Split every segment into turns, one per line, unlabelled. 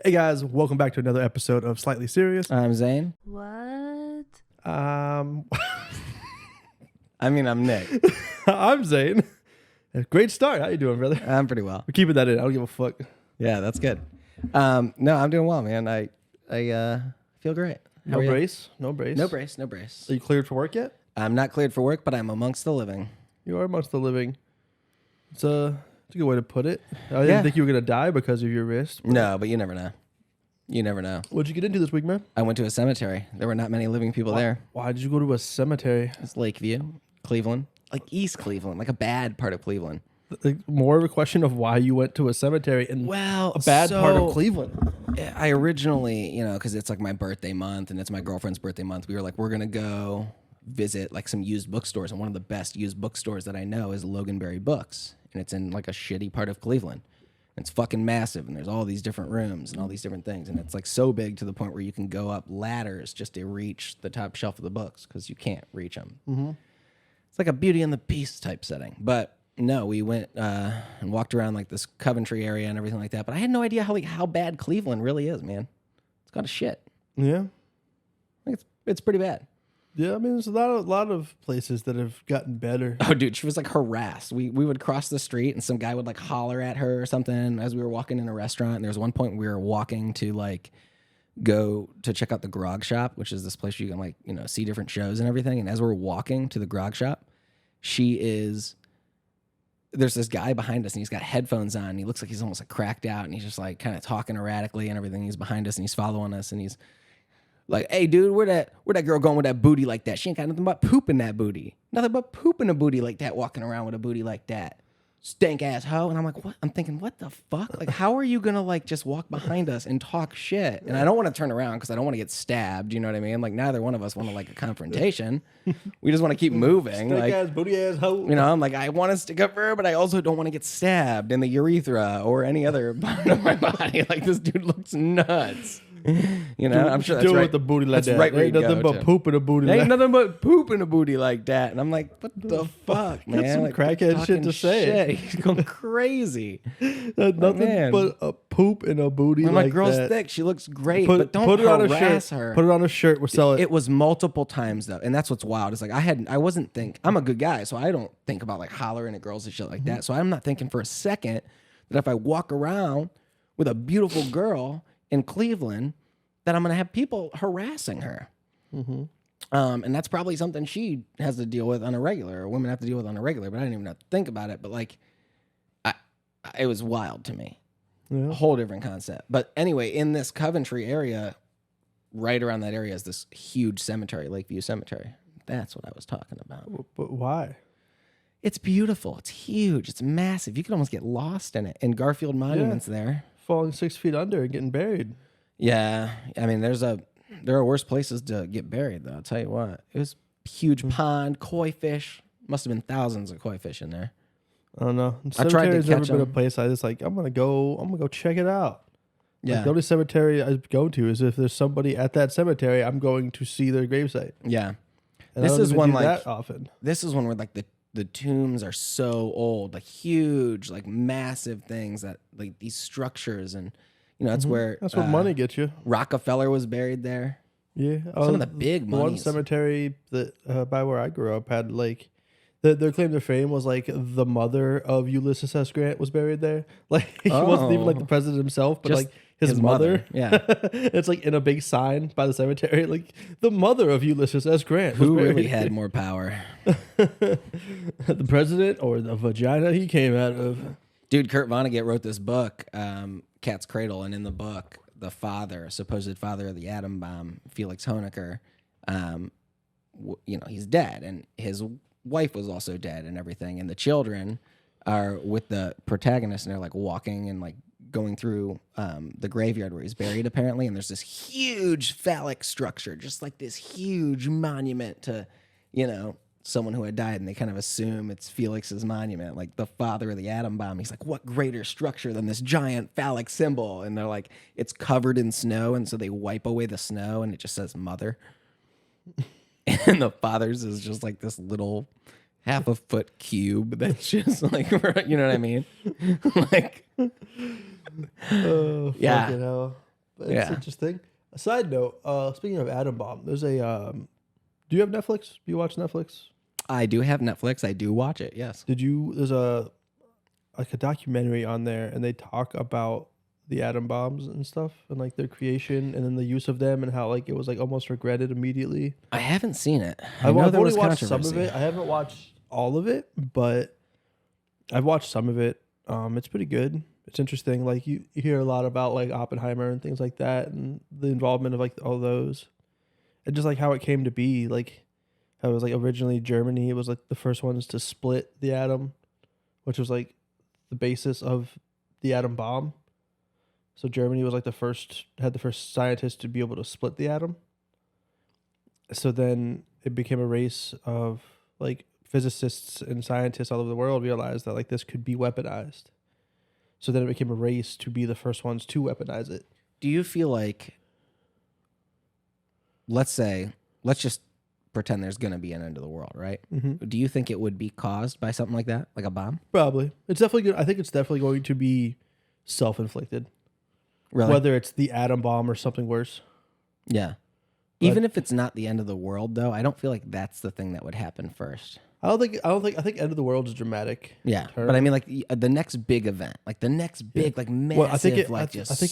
Hey guys, welcome back to another episode of Slightly Serious.
I'm Zane.
What?
Um,
I'm Nick.
I'm Zane. Great start. How you doing, brother?
I'm pretty well.
We're keeping that in. I don't give a fuck.
Yeah, that's good. No, I'm doing well, man. I feel great. How
No
are you?
brace. No brace.
No brace. No brace.
Are you cleared for work yet?
I'm not cleared for work, but I'm amongst the living.
You are amongst the living. It's a good way to put it. I didn't
Yeah.
think you were gonna die because of your wrist.
No, but you never know. You never know.
What'd you get into this week, man?
I went to a cemetery. There were not many living people there.
Why did you go to a cemetery?
It's Lakeview, Cleveland, like East Cleveland, like a bad part of Cleveland.
Like, more of a question of why you went to a cemetery in
Well,
a bad part of Cleveland.
I originally, because it's like my birthday month and it's my girlfriend's birthday month, we were like, we're going to go visit like some used bookstores. And one of the best used bookstores that I know is Loganberry Books. And it's in like a shitty part of Cleveland. And it's fucking massive. And there's all these different rooms and all these different things. And it's like so big to the point where you can go up ladders just to reach the top shelf of the books because you can't reach them. Mm-hmm. It's like a Beauty and the Beast type setting. But no, we went and walked around like this Coventry area and everything like that. But I had no idea how bad Cleveland really is, man. It's kind of shit.
Yeah.
I think it's pretty bad.
Yeah, I mean, there's a lot of places that have gotten better.
Oh, dude, she was like harassed. We would cross the street and some guy would like holler at her or something as we were walking in a restaurant. And there was one point we were walking to like go to check out the grog shop, which is this place where you can like, see different shows and everything. And as we're walking to the grog shop, there's this guy behind us and he's got headphones on and he looks like he's almost like cracked out and he's just like kind of talking erratically and everything. He's behind us and he's following us and he's like, hey dude, where that girl going with that booty like that? She ain't got nothing but poop in that booty. Nothing but poop in a booty like that, walking around with a booty like that. Stank ass hoe. And I'm like, what? I'm thinking, what the fuck? Like, how are you gonna like just walk behind us and talk shit? And I don't want to turn around because I don't want to get stabbed. You know what I mean? Like neither one of us want to like a confrontation. We just want to keep moving.
Stank
Like
ass, booty ass hoe.
I'm like, I want to stick up for her, but I also don't want to get stabbed in the urethra or any other part of my body. Like this dude looks nuts. I'm sure that's
do
right.
with the booty like
That's
that.
right where
Ain't
you
nothing
go
but
to.
poop in a booty.
Ain't
like
nothing but poop in a booty like that. And I'm like, what the fuck, man?
some
Like,
crackhead shit
talking
to say.
shit. He's going crazy.
Nothing
man.
but a poop in a booty
I'm
like
like, girl's
that.
thick. She looks great,
Put,
but don't
put it on a shirt.
harass her.
Put it on a shirt. We'll sell it.
It was multiple times though, and that's what's wild. It's like I'm a good guy, so I don't think about like hollering at girls and shit like that. So I'm not thinking for a second that if I walk around with a beautiful girl in Cleveland, that I'm gonna have people harassing her. Mm-hmm. And that's probably something she has to deal with on a regular, or women have to deal with on a regular. But I didn't even have to think about it. But like, it was wild to me.
Yeah.
A whole different concept. But anyway, in this Coventry area, right around that area is this huge cemetery, Lakeview Cemetery. That's what I was talking about.
But why?
It's beautiful. It's huge. It's massive. You could almost get lost in it. And Garfield Monument's there.
Falling 6 feet under and getting buried.
Yeah. I mean, there are worse places to get buried, though. I'll tell you what. It was a huge pond, koi fish. Must have been thousands of koi fish in there.
I don't know.
I tried to
Cemetery's never
catch
been a
them.
place I just like. I'm gonna go check it out.
Yeah.
Like, the only cemetery I go to is if there's somebody at that cemetery, I'm going to see their gravesite.
Yeah.
And
This
I don't
is
even
one
do
like
that often.
This is one where like the tombs are so old, like huge, like massive things that like these structures and that's where
That's what money gets you.
Rockefeller was buried there.
Yeah,
Some of the big
one
monies.
cemetery that by where I grew up had like their claim to fame was like the mother of Ulysses S. Grant was buried there. Like he wasn't even like the president himself, but
Just
like his mother.
Yeah.
It's like in a big sign by the cemetery, like the mother of Ulysses S. Grant.
Who
was
really
buried.
had more power?
The president or the vagina he came out of?
Dude, Kurt Vonnegut wrote this book, Cat's Cradle, and in the book, the supposed father of the atom bomb, Felix Honecker, he's dead, and his wife was also dead and everything, and the children are with the protagonist, and they're like walking and like going through the graveyard where he's buried apparently, and there's this huge phallic structure, just like this huge monument to, someone who had died, and they kind of assume it's Felix's monument, like the father of the atom bomb. He's like, what greater structure than this giant phallic symbol? And they're like, it's covered in snow, and so they wipe away the snow, and it just says mother. And the father's is just like this little half a foot cube that's just like, you know what I mean? Like,
Oh,
Yeah.
fucking hell. But it's interesting. A side note, speaking of atom bomb, there's a do you have Netflix? Do you watch Netflix?
I do have Netflix. I do watch it. Yes.
There's a documentary on there, and they talk about the atom bombs and stuff, and like their creation, and then the use of them, and how like it was like almost regretted immediately.
I haven't seen it.
I've only watched some of it. I haven't watched all of it, but I've watched some of it. It's pretty good. It's interesting. Like you hear a lot about like Oppenheimer and things like that, and the involvement of like all those, and just like how it came to be. Like how it was like originally Germany was like the first ones to split the atom, which was like the basis of the atom bomb. So Germany was like the first scientist to be able to split the atom. So then it became a race of like physicists and scientists all over the world realized that like this could be weaponized. So then it became a race to be the first ones to weaponize it.
Do you feel like, let's just pretend there's going to be an end of the world, right?
Mm-hmm.
Do you think it would be caused by something like that, like a bomb?
Probably. It's definitely good. I think it's definitely going to be self-inflicted.
Really?
Whether it's the atom bomb or something worse.
Yeah. But even if it's not the end of the world, though, I don't feel like that's the thing that would happen first.
I think end of the world is dramatic.
Yeah,
term.
But I mean, like the next big event, like the next big, like massive, I think it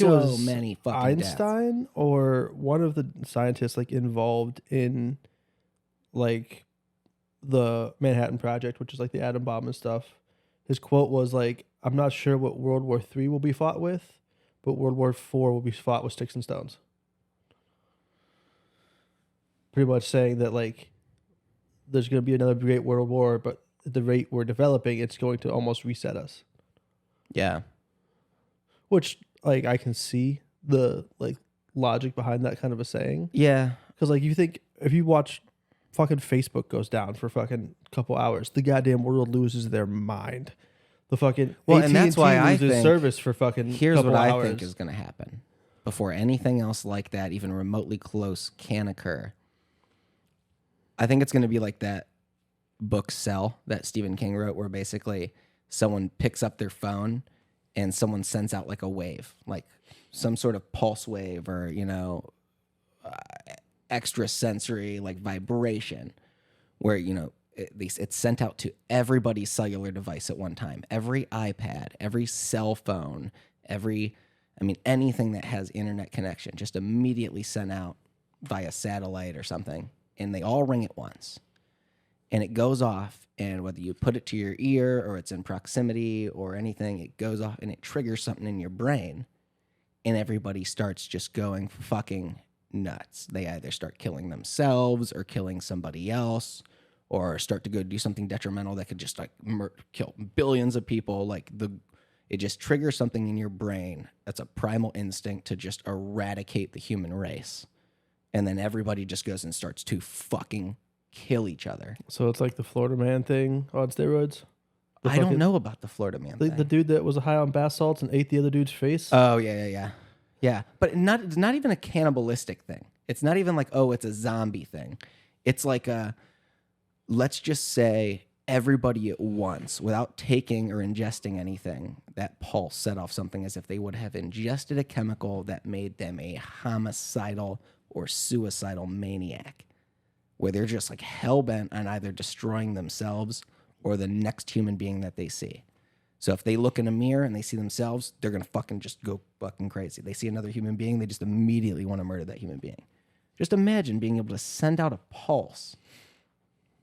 was many fucking
Einstein
deaths.
Or one of the scientists like involved in like the Manhattan Project, which is like the atom bomb and stuff. His quote was like, "I'm not sure what World War III will be fought with, but World War IV will be fought with sticks and stones." Pretty much saying that like there's going to be another great world war, but at the rate we're developing, it's going to almost reset us.
Yeah.
Which like I can see the like logic behind that kind of a saying.
Yeah.
Because like you think if you watch fucking Facebook goes down for fucking couple hours, the goddamn world loses their mind. The fucking
AT&T and that's why I
loses
think
service for fucking
here's
couple
what
hours.
I think is going to happen before anything else like that, even remotely close, can occur. I think it's going to be like that book Cell that Stephen King wrote, where basically someone picks up their phone and someone sends out like a wave, like some sort of pulse wave or, extra sensory like vibration where, it's sent out to everybody's cellular device at one time. Every iPad, every cell phone, anything that has internet connection just immediately sent out via satellite or something. And they all ring at once. And it goes off, and whether you put it to your ear or it's in proximity or anything, it goes off and it triggers something in your brain, and everybody starts just going fucking nuts. They either start killing themselves or killing somebody else, or start to go do something detrimental that could just like kill billions of people. It just triggers something in your brain that's a primal instinct to just eradicate the human race. And then everybody just goes and starts to fucking kill each other.
So it's like the Florida Man thing on steroids?
I don't know about the Florida Man thing.
The dude that was high on bath salts and ate the other dude's face?
Oh, yeah. Yeah, but it's not even a cannibalistic thing. It's not even like, it's a zombie thing. It's like let's just say everybody at once, without taking or ingesting anything, that pulse set off something as if they would have ingested a chemical that made them a homicidal or suicidal maniac, where they're just like hell-bent on either destroying themselves or the next human being that they see. So if they look in a mirror and they see themselves, they're going to fucking just go fucking crazy. They see another human being, they just immediately want to murder that human being. Just imagine being able to send out a pulse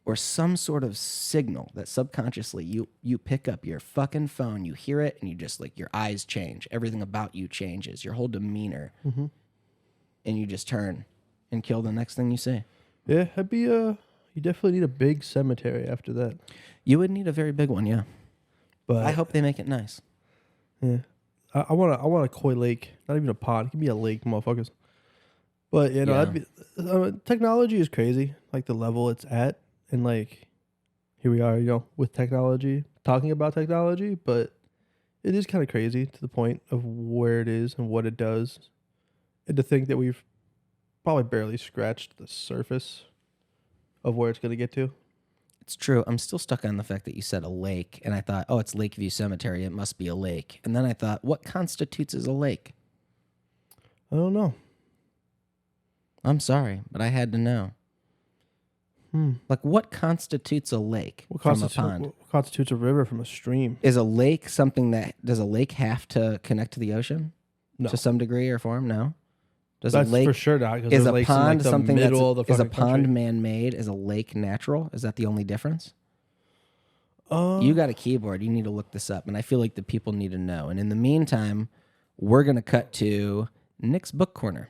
or some sort of signal that subconsciously you pick up your fucking phone, you hear it, and you just like your eyes change. Everything about you changes, your whole demeanor. Mm-hmm. And you just turn and kill the next thing you see.
Yeah, that'd be you definitely need a big cemetery after that.
You would need a very big one, yeah.
But
I hope they make it nice.
Yeah. I want a koi lake, not even a pond. Give me a lake, motherfuckers. But that'd be technology is crazy, like the level it's at, and like here we are, with technology, talking about technology, but it is kind of crazy to the point of where it is and what it does. And to think that we've probably barely scratched the surface of where it's going to get to.
It's true. I'm still stuck on the fact that you said a lake, and I thought, it's Lakeview Cemetery. It must be a lake. And then I thought, what constitutes as a lake?
I don't know.
I'm sorry, but I had to know. Like, what constitutes a lake from a pond?
What constitutes a river from a stream?
Is a lake something that... Does a lake have to connect to the ocean?
No.
To some degree or form? No. Does
That's
a lake...
for sure not.
Is a pond something that's... Is a
pond
pond man-made? Is a lake natural? Is that the only difference?
Uh,
You got a keyboard. You need to look this up. And I feel like the people need to know. And in the meantime, we're going to cut to Nick's Book Corner.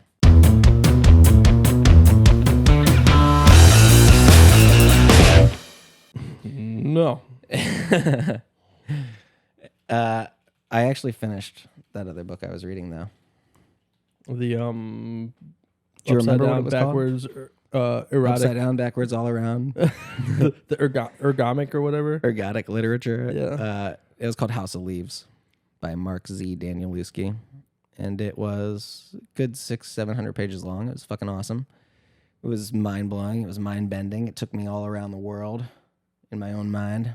No.
I actually finished that other book I was reading, though.
The
Do you remember what it was
backwards,
called?
erotic,
Upside down, backwards, all around.
the ergomic or whatever.
Ergodic literature.
Yeah.
It was called House of Leaves by Mark Z. Danielewski. And it was a good 600-700 pages long. It was fucking awesome. It was mind-blowing. It was mind-bending. It took me all around the world in my own mind.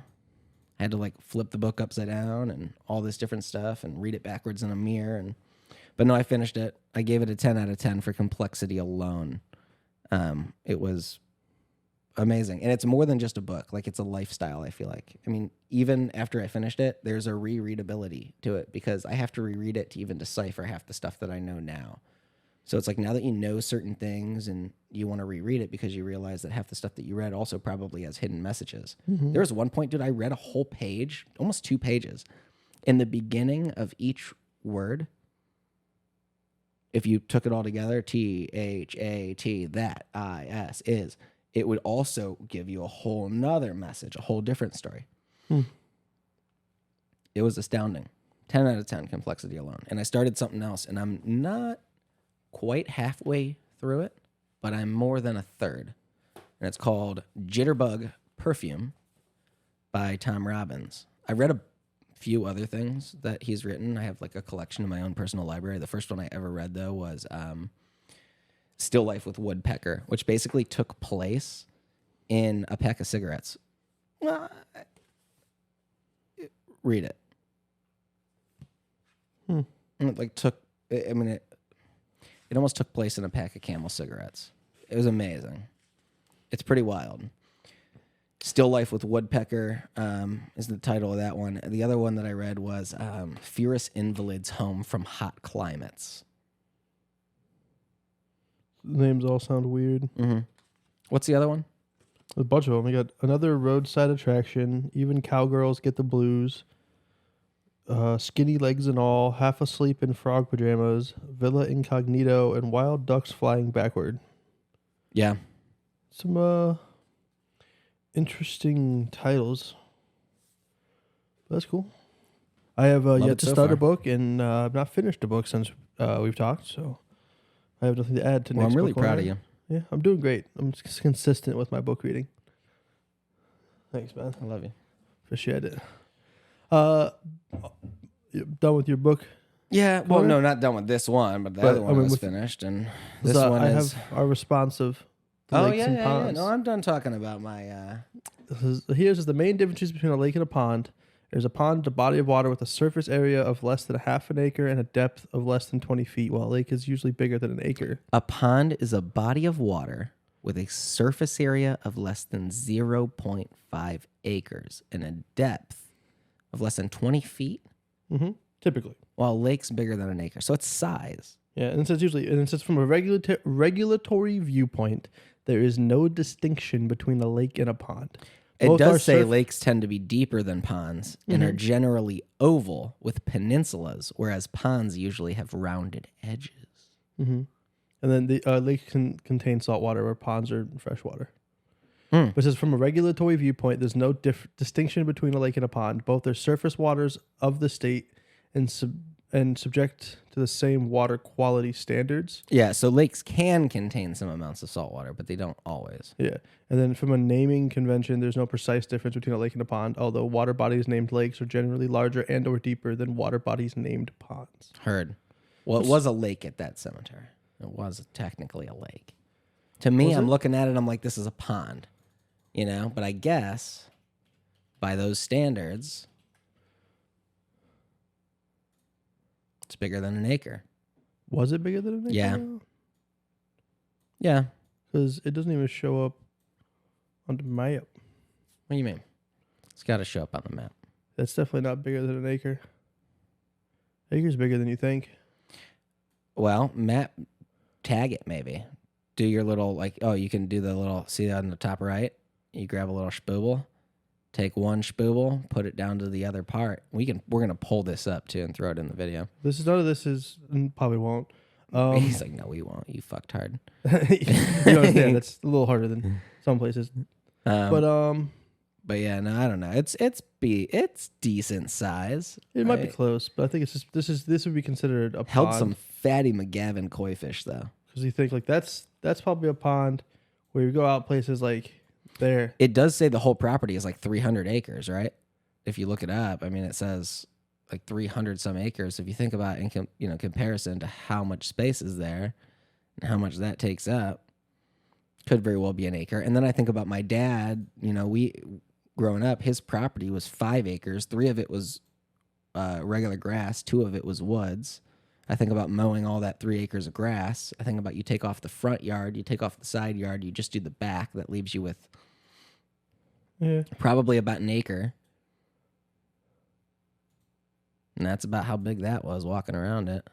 I had to like flip the book upside down and all this different stuff and read it backwards in a mirror. But no, I finished it. I gave it a 10 out of 10 for complexity alone. It was amazing. And it's more than just a book. Like, it's a lifestyle, I feel like. I mean, even after I finished it, there's a rereadability to it because I have to reread it to even decipher half the stuff that I know now. So it's like, now that you know certain things and you want to reread it because you realize that half the stuff that you read also probably has hidden messages. Mm-hmm. There was one point, dude, I read a whole page, almost 2 pages. In the beginning of each word, if you took it all together, T-H-A-T, that, I-S, is, it would also give you a whole nother message, a whole different story. It was astounding. 10 out of 10, complexity alone. And I started something else, and I'm not quite halfway through it, but I'm more than a third. And it's called Jitterbug Perfume by Tom Robbins. I read a few other things that he's written. I have like a collection in my own personal library. The first one I ever read, though, was Still Life with Woodpecker, which basically took place in a pack of cigarettes. Read it. And it like took, I mean, it almost took place in a pack of Camel cigarettes. It was amazing. It's pretty wild. Still Life with Woodpecker is the title of that one. The other one that I read was Furious Invalids Home from Hot Climates.
The names all sound weird.
Mm-hmm. What's the other one?
A bunch of them. We got Another Roadside Attraction, Even Cowgirls Get the Blues, Skinny Legs and All, Half Asleep in Frog Pajamas, Villa Incognito, and Wild Ducks Flying Backward.
Yeah.
Some interesting titles. That's cool. I have yet to start a book, and I've not finished a book since we've talked, so I have nothing to add to.
Well, I'm really proud of you.
Yeah, I'm doing great. I'm just consistent with my book reading. Thanks, man.
I love you.
Appreciate it. You done with your book?
Yeah. Well, no, not done with this one, but the other one was finished, and this one is.
I have our responsive.
Lakes and ponds. Yeah. No, I'm done talking about my.
Here's the main differences between a lake and a pond. There's a pond, a body of water with a surface area of less than half an acre and a depth of less than 20 feet, while a lake is usually bigger than an acre.
A pond is a body of water with a surface area of less than 0.5 acres and a depth of less than 20 feet.
Mm-hmm. Typically.
While a lake's bigger than an acre. So it's size.
Yeah, and it says from a regulatory viewpoint, there is no distinction between a lake and a pond.
It does say lakes tend to be deeper than ponds and are generally oval with peninsulas, whereas ponds usually have rounded edges.
Mm-hmm. And then the lake can contain salt water, where ponds are freshwater. But it says from a regulatory viewpoint, there's no distinction between a lake and a pond. Both are surface waters of the state and subject to the same water quality standards.
Yeah, so lakes can contain some amounts of salt water, but they don't always.
Yeah. And then from a naming convention, there's no precise difference between a lake and a pond, although water bodies named lakes are generally larger and or deeper than water bodies named ponds.
Heard. Well, it was a lake at that cemetery. It was technically a lake. To me, I'm looking at it, I'm like, this is a pond. You know, but I guess by those standards, it's bigger than an acre.
Was it bigger than an acre?
Yeah. Yeah.
Because it doesn't even show up on the map.
What do you mean? It's got to show up on the map.
That's definitely not bigger than an acre. Acre's bigger than you think.
Well, map, tag it maybe. Do your little, like, oh, you can do the little, see that on the top right? You grab a little spooble, take one spooble, put it down to the other part. We're going to pull this up too and throw it in the video.
None of this is, probably won't.
He's like, no, we won't. You fucked hard.
You understand? That's a little harder than some places.
But yeah, no, I don't know. It's decent size.
It might be close, but I think it's just this would be considered a
Held
pond.
some fatty McGavin koi fish though.
Because you think like that's probably a pond where you go out places like there.
It does say the whole property is like 300 acres, right? If you look it up, I mean, it says like 300 some acres. If you think about in comparison to how much space is there and how much that takes up, could very well be an acre. And then I think about my dad. Growing up, his property was 5 acres. 3 of it was regular grass. 2 of it was woods. I think about mowing all that 3 acres of grass. I think about you take off the front yard, you take off the side yard, you just do the back. That leaves you with probably about an acre. And that's about how big that was walking around it.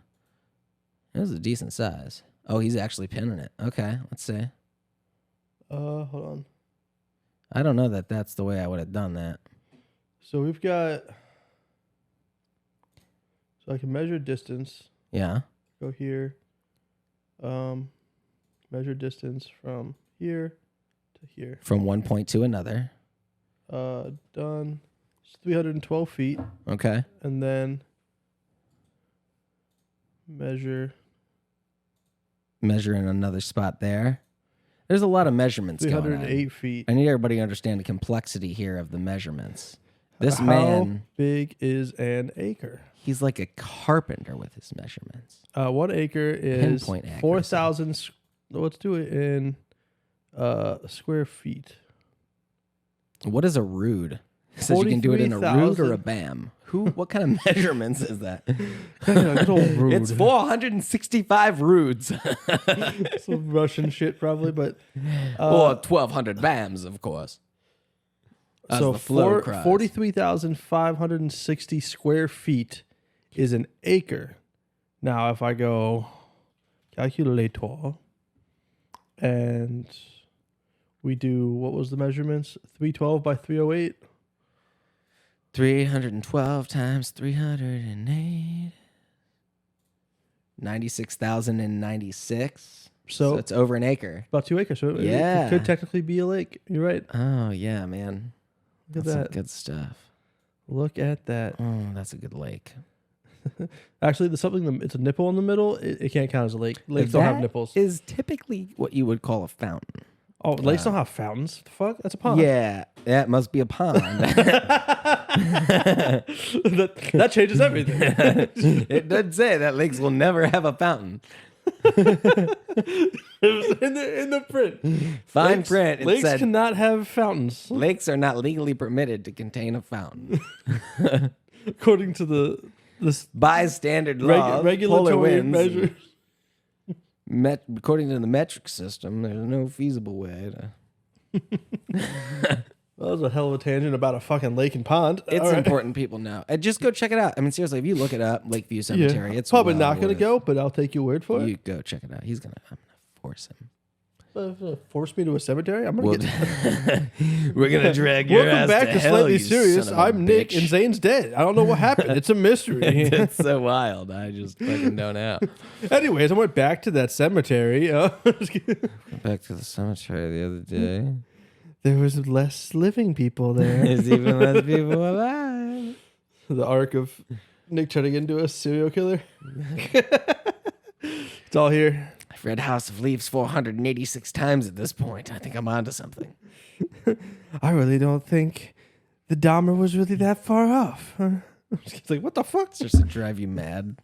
It was a decent size. Oh, he's actually pinning it. Okay, let's see.
Hold on.
I don't know that that's the way I would have done that.
So we've got. So I can measure distance.
Yeah.
Go here. Measure distance from here to here.
From one point to another.
Done. It's 312 feet.
Okay.
And then measure
in another spot there. There's a lot of measurements going on.
308 feet.
I need everybody to understand the complexity here of the measurements. This
How
man,
big is an acre?
he's like a carpenter with his measurements.
1 acre is
Pinpoint accuracy.
4,000. Let's do it in square feet.
What is a rood? It says you can do it in a rood or a
43,000.
BAM. What kind of measurements is that?
Good old rood.
It's 465 roods.
Some Russian shit probably, but
Or 1,200 BAMs, of course. As
so
the flow cries.
43,560 square feet is an acre. Now, if I go calculator and we do, what was the measurements? 312 by 308.
312 times 308. 96,096. So it's over an acre.
About 2 acres. So
Yeah.
it could technically be a lake. You're right.
Oh, yeah, man.
Look at
That's some
that.
good stuff.
Look at that.
Oh, that's a good lake.
Actually, there's something, it's a nipple in the middle. It can't count as a lake. Lakes don't have
That
nipples.
is typically what you would call a fountain.
Oh, lakes don't have fountains. The fuck? That's a pond.
Yeah, that must be a pond.
that changes everything.
It does say that lakes will never have a fountain.
It was in the print.
Fine print. It
Lakes
said
cannot have fountains,
lakes are not legally permitted to contain a fountain.
according to the
By standard law, polar
regulatory
winds,
measures.
according to the metric system, there's no feasible way to...
That was a hell of a tangent about a fucking lake and pond.
It's
All right.
important people know. And just go check it out. I mean, seriously, if you look it up, Lakeview Cemetery, it's
probably
well
not going to
worth-
go, but I'll take your word for
You
it.
go check it out. I'm going to force him.
Force me to a cemetery? I'm going to get...
We're going to drag your
Welcome
ass
back to
hell,
Slightly
you
Serious.
son of a
I'm Nick,
bitch.
and Zane's dead. I don't know what happened. It's a mystery.
It's so wild. I just fucking don't know.
Anyways, I went back to that cemetery.
Back to the cemetery the other day.
There was less living people there.
There's even less people alive.
The arc of Nick turning into a serial killer. It's all here.
I've read House of Leaves 486 times at this point. I think I'm onto something.
I really don't think the Dahmer was really that far off. It's like, what the fuck?
It's just to drive you mad.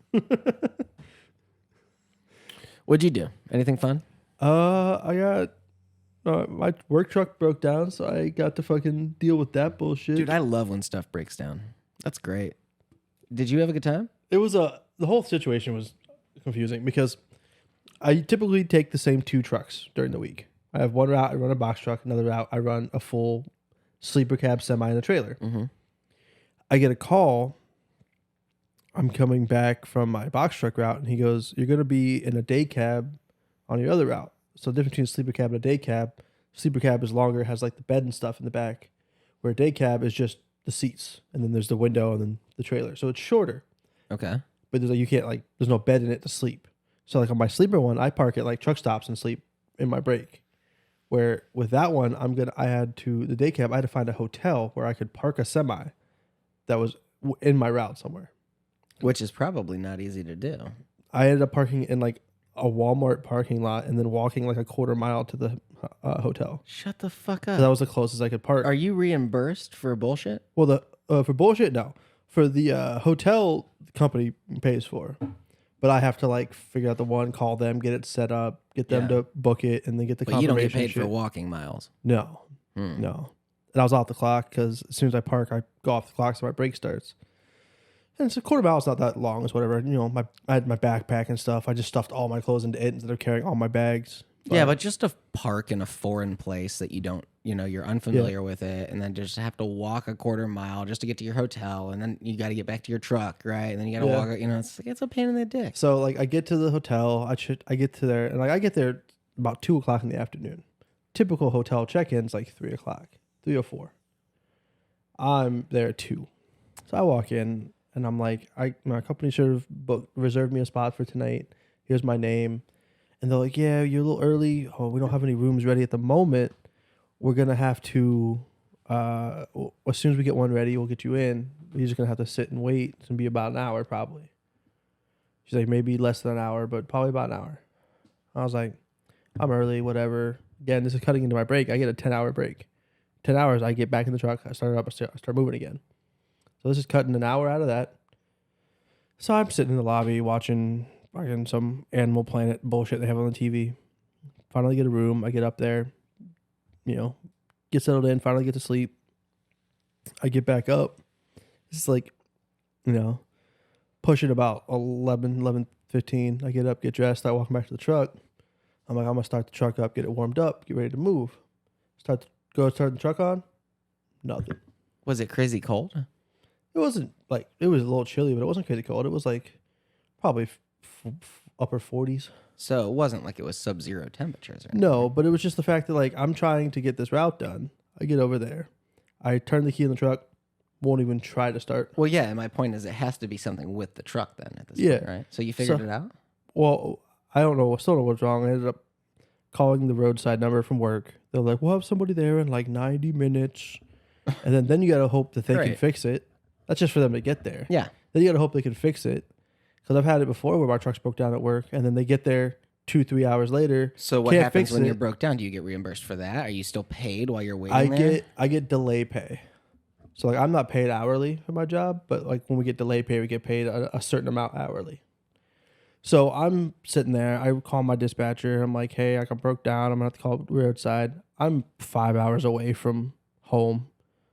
What'd you do? Anything fun?
I got my work truck broke down, so I got to fucking deal with that bullshit.
Dude, I love when stuff breaks down. That's great. Did you have a good time?
It was the whole situation was confusing because I typically take the same 2 trucks during the week. I have one route I run a box truck, another route I run a full sleeper cab semi and a trailer.
Mm-hmm.
I get a call. I'm coming back from my box truck route, and he goes, "You're going to be in a day cab on your other route." So the difference between a sleeper cab and a day cab, sleeper cab is longer, has like the bed and stuff in the back, where a day cab is just the seats, and then there's the window and then the trailer. So it's shorter.
Okay.
But there's like, you can't like, there's no bed in it to sleep. So like on my sleeper one, I park at like truck stops and sleep in my break. Where with that one, the day cab, I had to find a hotel where I could park a semi that was in my route somewhere.
Which is probably not easy to do.
I ended up parking in like a Walmart parking lot and then walking like a quarter mile to the hotel.
Shut the fuck up.
So that was the closest I could park.
Are you reimbursed for bullshit?
Well, for bullshit, no. For the hotel, the company pays for. But I have to like figure out the one, call them, get it set up, get them to book it, and then get the
But you don't
confirmation.
get paid for walking miles.
No, no. And I was off the clock because as soon as I park, I go off the clock so my break starts. And it's a quarter mile. It's not that long. It's whatever. You know, I had my backpack and stuff. I just stuffed all my clothes into it instead of carrying all my bags.
But just to park in a foreign place that you don't, you're unfamiliar with it, and then just have to walk a quarter mile just to get to your hotel, and then you got to get back to your truck, right? And then you got to walk. It's a pain in the dick.
So like, I get to the hotel. I get to there, and like I get there about 2:00 in the afternoon. Typical hotel check-ins like 3:00, 3:04. I'm there at 2:00, so I walk in, and I'm like, my company should have reserved me a spot for tonight. Here's my name. And they're like, "Yeah, you're a little early. Oh, we don't have any rooms ready at the moment. We're going to have to, as soon as we get one ready, we'll get you in. You're just going to have to sit and wait. It's going to be about an hour probably." She's like, "Maybe less than an hour, but probably about an hour." I was like, "I'm early, whatever." Again, this is cutting into my break. I get a 10-hour break. 10 hours, I get back in the truck. I start up, I start moving again. So this is cutting an hour out of that. So I'm sitting in the lobby watching some Animal Planet bullshit they have on the TV. Finally get a room. I get up there, get settled in, finally get to sleep. I get back up. It's like, pushing about 11:15. I get up, get dressed, start walking back to the truck. I'm like, I'm going to start the truck up, get it warmed up, get ready to move. Start the truck on. Nothing.
Was it crazy cold?
It wasn't like, it was a little chilly, but it wasn't crazy cold. It was like probably upper 40s.
So it wasn't like it was sub-zero temperatures or anything.
No, but it was just the fact that like I'm trying to get this route done. I get over there. I turn the key in the truck. Won't even try to start.
Well, yeah, and my point is it has to be something with the truck then at this point, right? So you figured it out?
Well, I don't know. I still don't know what's wrong. I ended up calling the roadside number from work. They're like, "We'll have somebody there in like 90 minutes." And then you got to hope that they can fix it. That's just for them to get there.
Yeah.
Then you got to hope they can fix it. Because I've had it before where my trucks broke down at work, and then they get there 2-3 hours later.
So what happens when you're broke down? Do you get reimbursed for that? Are you still paid while you're waiting
I get delay pay. So like I'm not paid hourly for my job, but like when we get delay pay, we get paid a certain amount hourly. So I'm sitting there. I call my dispatcher. I'm like, "Hey, I got broke down. I'm gonna have to call roadside." I'm 5 hours away from home,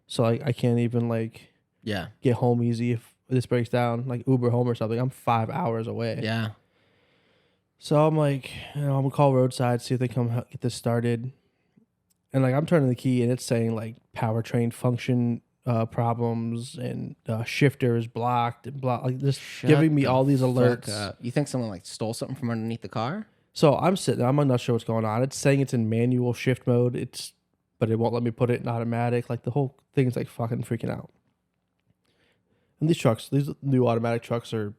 so I can't even like get home easy if this breaks down, like Uber home or something. I'm 5 hours away.
Yeah.
So I'm like, I'm gonna call roadside, see if they come get this started. And like I'm turning the key and it's saying like powertrain function problems and shifter is blocked and like just giving me all these alerts.
You think someone like stole something from underneath the car?
So I'm sitting there, I'm not sure what's going on. It's saying it's in manual shift mode. But it won't let me put it in automatic. Like the whole thing's like fucking freaking out. And these new automatic trucks are,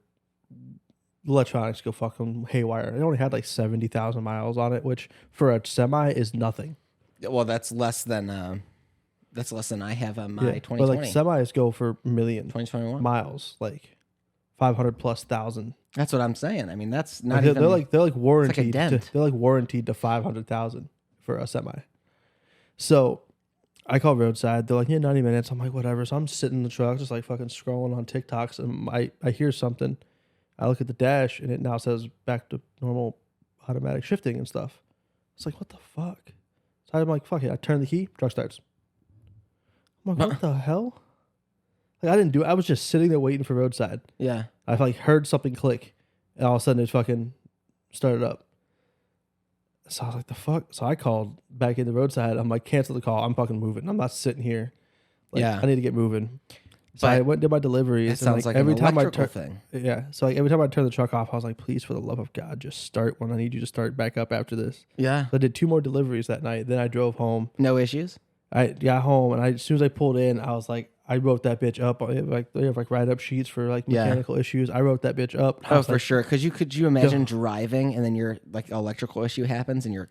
electronics go fucking haywire. It only had like 70,000 miles on it, which for a semi is nothing.
Well, that's less than I have on my 2020.
But like semis go for a million
2021
miles, like 500 plus thousand.
That's what I'm saying. I mean, that's not
like they're like warranted.
Like
they're like warranted to 500,000 for a semi. So I call roadside. They're like, "Yeah, 90 minutes." I'm like, "Whatever." So I'm sitting in the truck, just like fucking scrolling on TikToks, and I hear something. I look at the dash, and it now says back to normal automatic shifting and stuff. It's like, what the fuck? So I'm like, fuck it. I turn the key, truck starts. I'm like, what the hell? Like I didn't do it. I was just sitting there waiting for roadside.
Yeah.
I like heard something click, And all of a sudden it fucking started up. So I was like, the fuck? So I called back in the roadside. I'm like, cancel the call. I'm fucking moving. I'm not sitting here. Like,
Yeah.
I need to get moving. So
But
I went and did my deliveries.
That sounds like
every
an
time
electrical thing.
Yeah. So like every time I turn the truck off, I was like, please, for the love of God, just start when I need you to start back up after this.
Yeah.
So I did 2 more deliveries that night. Then I drove home.
No issues?
I got home and as soon as I pulled in, I was like, I wrote that bitch up. They have like write up sheets for like mechanical issues. I wrote that bitch up.
Oh, for sure. Because could you imagine driving and then your like electrical issue happens and your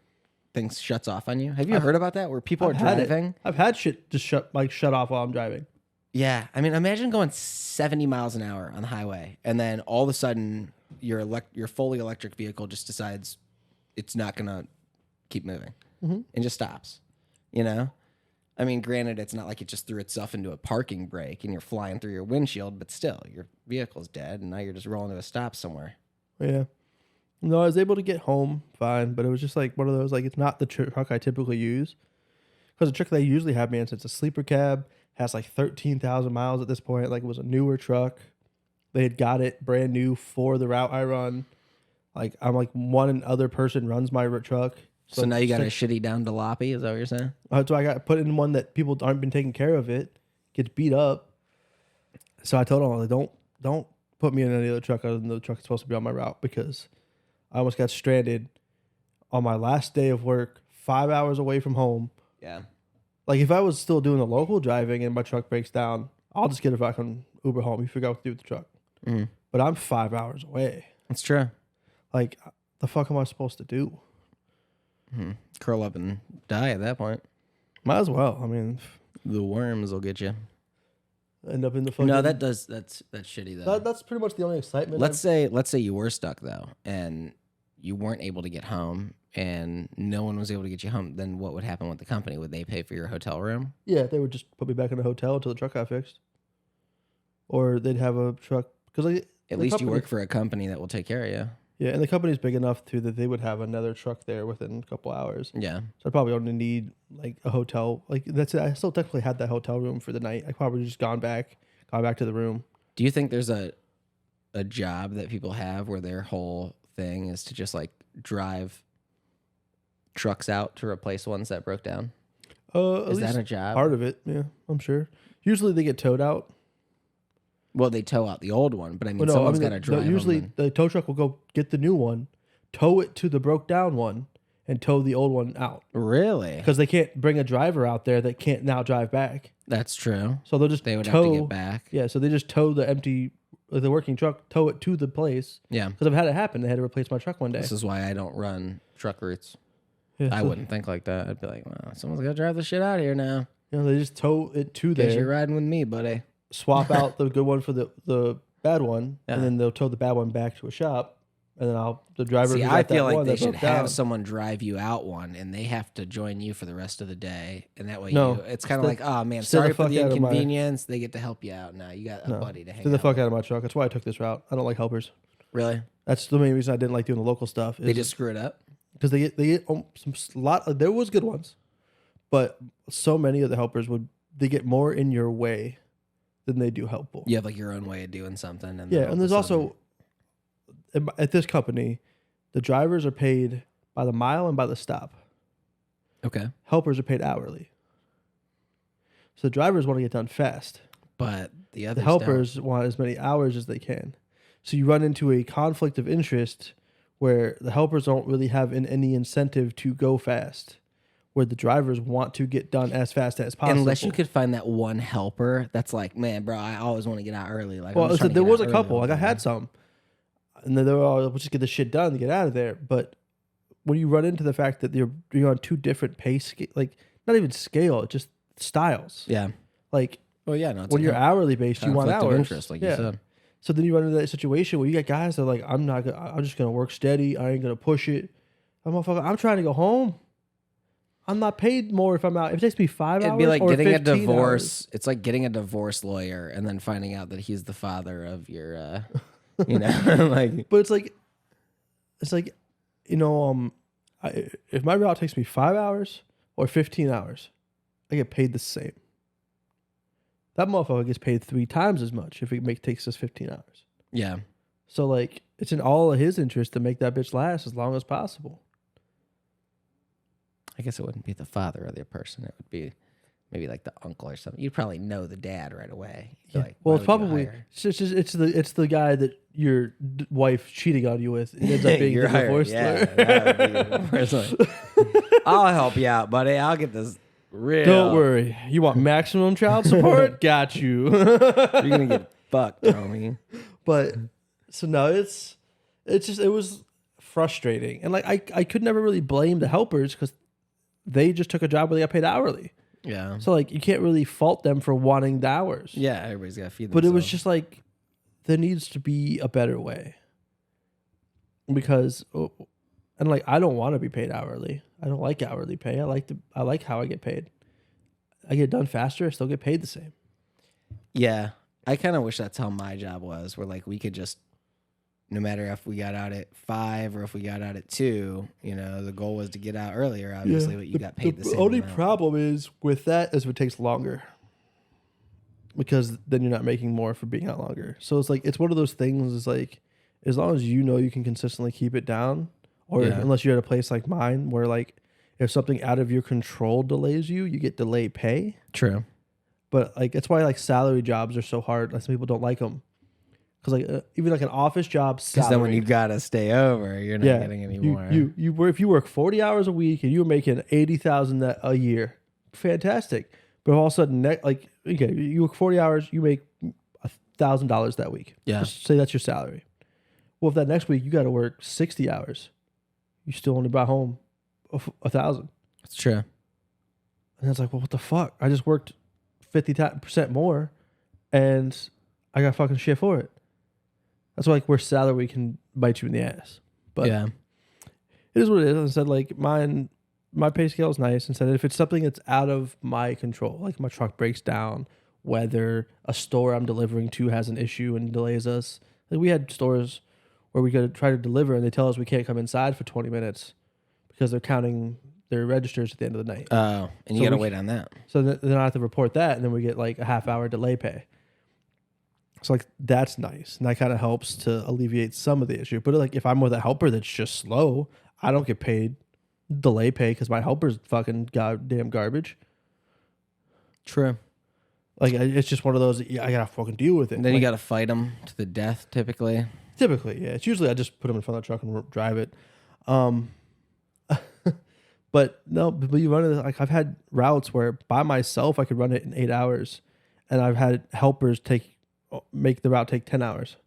thing shuts off on you? Have you heard about that where people are driving?
I've had shit just shut off while I'm driving.
Yeah. I mean, imagine going 70 miles an hour on the highway and then all of a sudden your fully electric vehicle just decides it's not going to keep moving and just stops, you know? I mean, granted, it's not like it just threw itself into a parking brake and you're flying through your windshield, but still, your vehicle's dead and now you're just rolling to a stop somewhere.
Yeah. No, I was able to get home fine, but it was just like one of those, like, it's not the truck I typically use. Because the truck they usually have me in, it's a sleeper cab, has like 13,000 miles at this point. Like, it was a newer truck. They had got it brand new for the route I run. Like, I'm like one other person runs my truck.
So now you got a shitty down jalopy, is that what you're saying?
So I got put in one that people aren't been taking care of. It gets beat up. So I told them, like, don't put me in any other truck other than the truck that's supposed to be on my route, because I almost got stranded on my last day of work, 5 hours away from home.
Yeah.
Like, if I was still doing the local driving and my truck breaks down, I'll just get a fucking Uber home. You figure out what to do with the truck.
Mm-hmm.
But I'm 5 hours away.
That's true.
Like, the fuck am I supposed to do?
Mm-hmm. Curl up and die at that point.
Might as well. I mean,
the worms will get you.
End up in the fucking...
No, that's shitty though.
That's pretty much the only excitement.
Let's say you were stuck though, and you weren't able to get home, and no one was able to get you home. Then what would happen with the company? Would they pay for your hotel room?
Yeah, they would just put me back in a hotel until the truck got fixed, or they'd have a truck because
at least you work for a company that will take care of you.
Yeah, and the company's big enough too that they would have another truck there within a couple hours.
Yeah.
So I probably only need like a hotel. Like that's it. I still technically had that hotel room for the night. I probably just gone back to the room.
Do you think there's a job that people have where their whole thing is to just like drive trucks out to replace ones that broke down? Is that a job?
Part of it, yeah, I'm sure. Usually they get towed out.
Well, they tow out the old one, but I mean, someone's got to drive them.
Usually the tow truck will go get the new one, tow it to the broke down one, and tow the old one out.
Really?
Because they can't bring a driver out there that can't now drive back.
That's true.
So they'll just
have to get back.
Yeah, so they just tow the working truck, tow it to the place.
Yeah.
Because I've had it happen. They had to replace my truck one day.
This is why I don't run truck routes.
Yeah,
I wouldn't think like that. I'd be like, well, someone's got to drive the shit out of here now.
You know, they just tow it to there.
Guess you're riding with me, buddy.
Swap out the good one for the bad one, and then they'll tow the bad one back to a shop, and then the driver.
See, I feel like they should have someone drive you out one, and they have to join you for the rest of the day, and that way it's kind of like, oh man, sorry for the inconvenience. They get to help you out now. You got a buddy to hang out.
Get the fuck out of my truck. That's why I took this route. I don't like helpers.
Really?
That's the main reason I didn't like doing the local stuff.
They just screw it up
because they get there was good ones, but so many of the helpers they get more in your way than they do helpful.
You have like your own way of doing something. And
and there's also, at this company, the drivers are paid by the mile and by the stop.
Okay.
Helpers are paid hourly. So the drivers want to get done fast.
But the
helpers want as many hours as they can. So you run into a conflict of interest where the helpers don't really have any incentive to go fast, where the drivers want to get done as fast as possible.
Unless you could find that one helper that's like, man, bro, I always want to get out early. Like,
well, there was a couple. Like I had some, and they were all, we'll just get the shit done to get out of there. But when you run into the fact that you're on two different pace, like not even scale, just styles.
Yeah.
Like,
well, yeah, no.
When you're hourly based, you want hours.
Interest, like you said.
So then you run into that situation where you got guys that are like, I'm just gonna work steady. I ain't gonna push it. I'm trying to go home. I'm not paid more if I'm out. If it takes me 5 hours,
it'd be like getting a divorce.
Hours.
It's like getting a divorce lawyer and then finding out that he's the father of your, you know, like.
But it's like, you know, if my route takes me 5 hours or 15 hours, I get paid the same. That motherfucker gets paid 3 times as much if it takes us 15 hours.
Yeah.
So like, it's in all of his interest to make that bitch last as long as possible.
I guess it wouldn't be the father of the person. It would be maybe like the uncle or something. You'd probably know the dad right away.
Yeah.
Like,
Well,
why
it's
would you
probably
hire?
it's the guy that your wife cheating on you with. It ends up being
You're
the
hired.
divorce
Yeah,
lawyer.
that would be the person. I'll help you out, buddy. I'll get this real.
Don't worry. You want maximum child support? Got you.
You're gonna get fucked, homie.
But so no, it's just it was frustrating, and like I could never really blame the helpers because they just took a job where they got paid hourly.
Yeah.
So like you can't really fault them for wanting the hours.
Yeah, everybody's got to feed
But
themselves.
it was just like there needs to be a better way because and like I don't want to be paid hourly. I don't like hourly pay. I like how I get paid. I get done faster. I still get paid the same.
Yeah. I kind of wish that's how my job was, where like we could just, no matter if we got out at 5 or if we got out at 2, you know, the goal was to get out earlier, obviously, but you got paid the same
only
amount.
problem is with that is it takes longer because then you're not making more for being out longer. So it's like it's one of those things. Is like as long as you know you can consistently keep it down, or unless you're at a place like mine where like if something out of your control delays you, you get delayed pay.
True.
But like that's why like salary jobs are so hard. Like some people don't like them because like even like an office job,
Because then when you gotta stay over, you're not getting any more.
If you work 40 hours a week and you're making 80,000 a year, fantastic. But all of a sudden, like okay, you work 40 hours, you make $1,000 that week.
Yeah.
Just say that's your salary. Well, if that next week you got to work 60 hours, you still only brought home 1,000.
It's true.
And it's like, well, what the fuck? I just worked 50% more, and I got fucking shit for it. That's why, like where salary can bite you in the ass. But
yeah,
it is what it is. Instead, like my pay scale is nice. Instead, if it's something that's out of my control, like my truck breaks down, whether a store I'm delivering to has an issue and delays us. Like we had stores where we could try to deliver and they tell us we can't come inside for 20 minutes because they're counting their registers at the end of the night.
Oh, and you
So
gotta
we-
wait on that.
So then I have to report that, and then we get like a half-hour delay pay. So like that's nice, and that kind of helps to alleviate some of the issue. But like if I'm with a helper that's just slow, I don't get paid delay pay because my helper's fucking goddamn garbage.
True.
Like it's just one of those. I gotta fucking deal with it.
And then
like,
you gotta fight them to the death, typically.
typically, yeah. It's usually I just put them in front of the truck and drive it. But no, but you run it like I've had routes where by myself I could run it in 8 hours, and I've had helpers make the route take 10 hours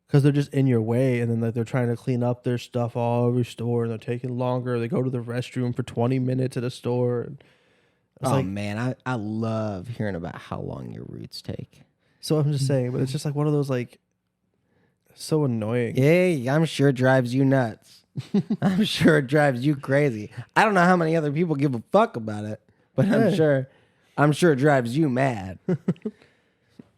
because they're just in your way, and then like they're trying to clean up their stuff all over your store, and they're taking longer. They go to the restroom for 20 minutes at a store. And it's
Oh
like,
man, I love hearing about how long your routes take.
so I'm just saying, but it's just like one of those like so annoying.
Yeah, I'm sure it drives you nuts. I'm sure it drives you crazy. I don't know how many other people give a fuck about it, but I'm sure it drives you mad.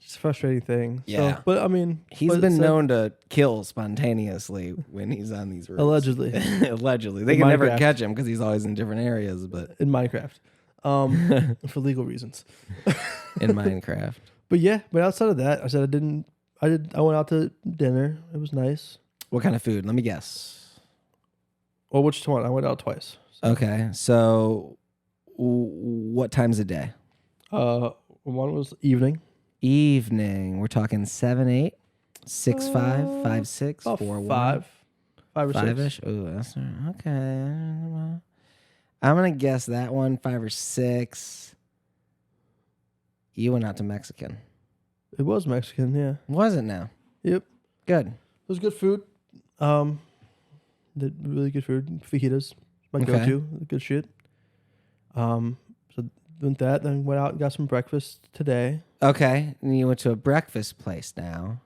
It's a frustrating thing.
Yeah.
So, but I mean,
He's been known to kill spontaneously when he's on these routes.
Allegedly.
Allegedly. They can never
Minecraft.
catch him because he's always in different areas, but
in Minecraft, for legal reasons.
in Minecraft.
But yeah, but outside of that, I went out to dinner. It was nice.
What kind of food? Let me guess.
Well, which one? I went out twice.
Okay, so what times a day?
One was evening.
Evening. We're talking 7, 8, 6, 5, 5, 6,
About
4, 1.
5 or 6.
5-ish. Oh, that's okay. I'm gonna guess that one 5 or 6. You went out to Mexican.
It was Mexican, yeah.
Was it now?
Yep.
Good.
It was good food. Did really good food. Fajitas, my
Okay.
go-to. Good shit. So went that, then went out and got some breakfast today.
Okay, and you went to a breakfast place now.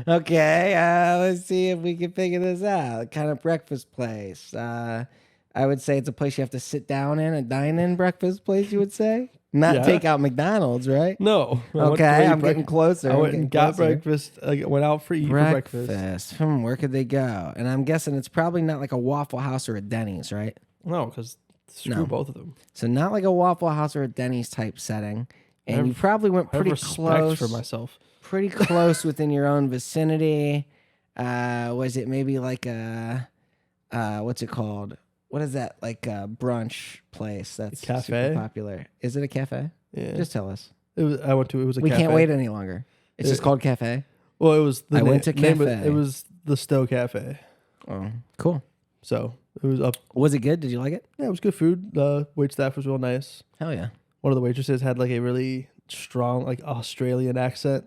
Okay, let's see if we can figure this out. What kind of breakfast place? I would say it's a place you have to sit down in, a dine-in breakfast place, you would say? Not
Yeah.
take out McDonald's, right?
No. I went to
Okay,
eat
I'm getting closer.
I
I'm
went
getting
and got
closer.
breakfast. I went out for breakfast.
Breakfast. Where could they go? And I'm guessing it's probably not like a Waffle House or a Denny's, right?
No, because screw
No.
both of them.
So not like a Waffle House or a Denny's type setting. and you probably went
I have
pretty
respect
close
for myself.
Pretty close within your own vicinity. Was it maybe like a what's it called? What is that? Like a brunch place that's super popular. Is it a cafe?
Yeah.
Just tell us.
It was. I went to. It was a.
We
cafe.
can't wait any longer. It's just called cafe.
Well, it was.
I went to cafe.
It was the Stowe Cafe.
Oh, cool.
So it was up.
Was it good? Did you like it?
Yeah, it was good food. The wait staff was real nice.
Hell yeah.
One of the waitresses had like a really strong like Australian accent.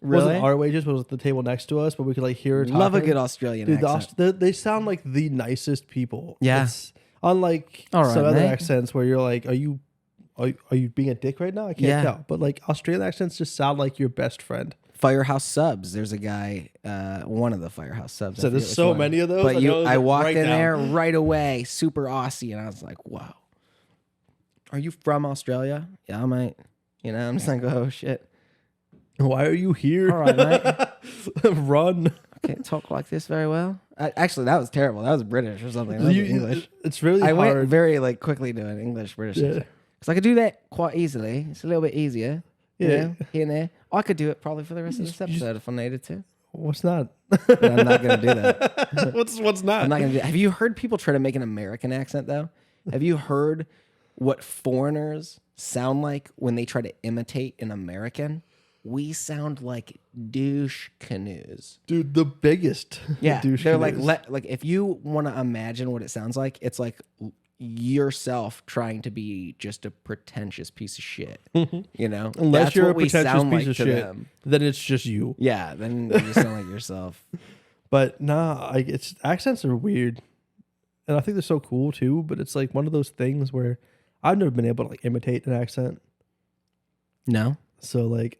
Really?
Wasn't our waitress, but it was at the table next to us, but we could like hear her talking.
Love a good Australian accent.
They sound like the nicest people.
Yeah.
It's unlike
All right,
some other
mate.
accents where you're like, are you being a dick right now? I can't tell. But like Australian accents just sound like your best friend.
Firehouse Subs. There's a guy, one of the Firehouse Subs.
So there's so many of those.
But I walked
right
in
now.
there right away, super Aussie, and I was like, wow. Are you from Australia? Yeah, mate. You know, I'm just like, oh, shit.
Why are you here?
All right, mate.
Run.
I can't talk like this very well. Actually, that was terrible. That was British or something. That was English.
It's really
I
hard.
went very like quickly to an English British accent. Because I could do that quite easily. It's a little bit easier. You know, here and there. I could do it probably for the rest of this episode if I needed to.
What's not?
But I'm not going to do that.
What's not?
I'm not going to do that. Have you heard people try to make an American accent, though? Have you heard what foreigners sound like when they try to imitate an American? We sound like douche canoes.
Dude, the biggest.
Yeah,
douche
they're
canoes.
like if you want to imagine what it sounds like, it's like yourself trying to be just a pretentious piece of shit. You know,
Unless
that's
you're
what
a
we
pretentious
sound
piece
like
of
to
shit,
them.
then it's just you.
Yeah, then you sound like yourself.
But nah, it's accents are weird, and I think they're so cool too. But it's like one of those things where I've never been able to like imitate an accent.
No,
So like,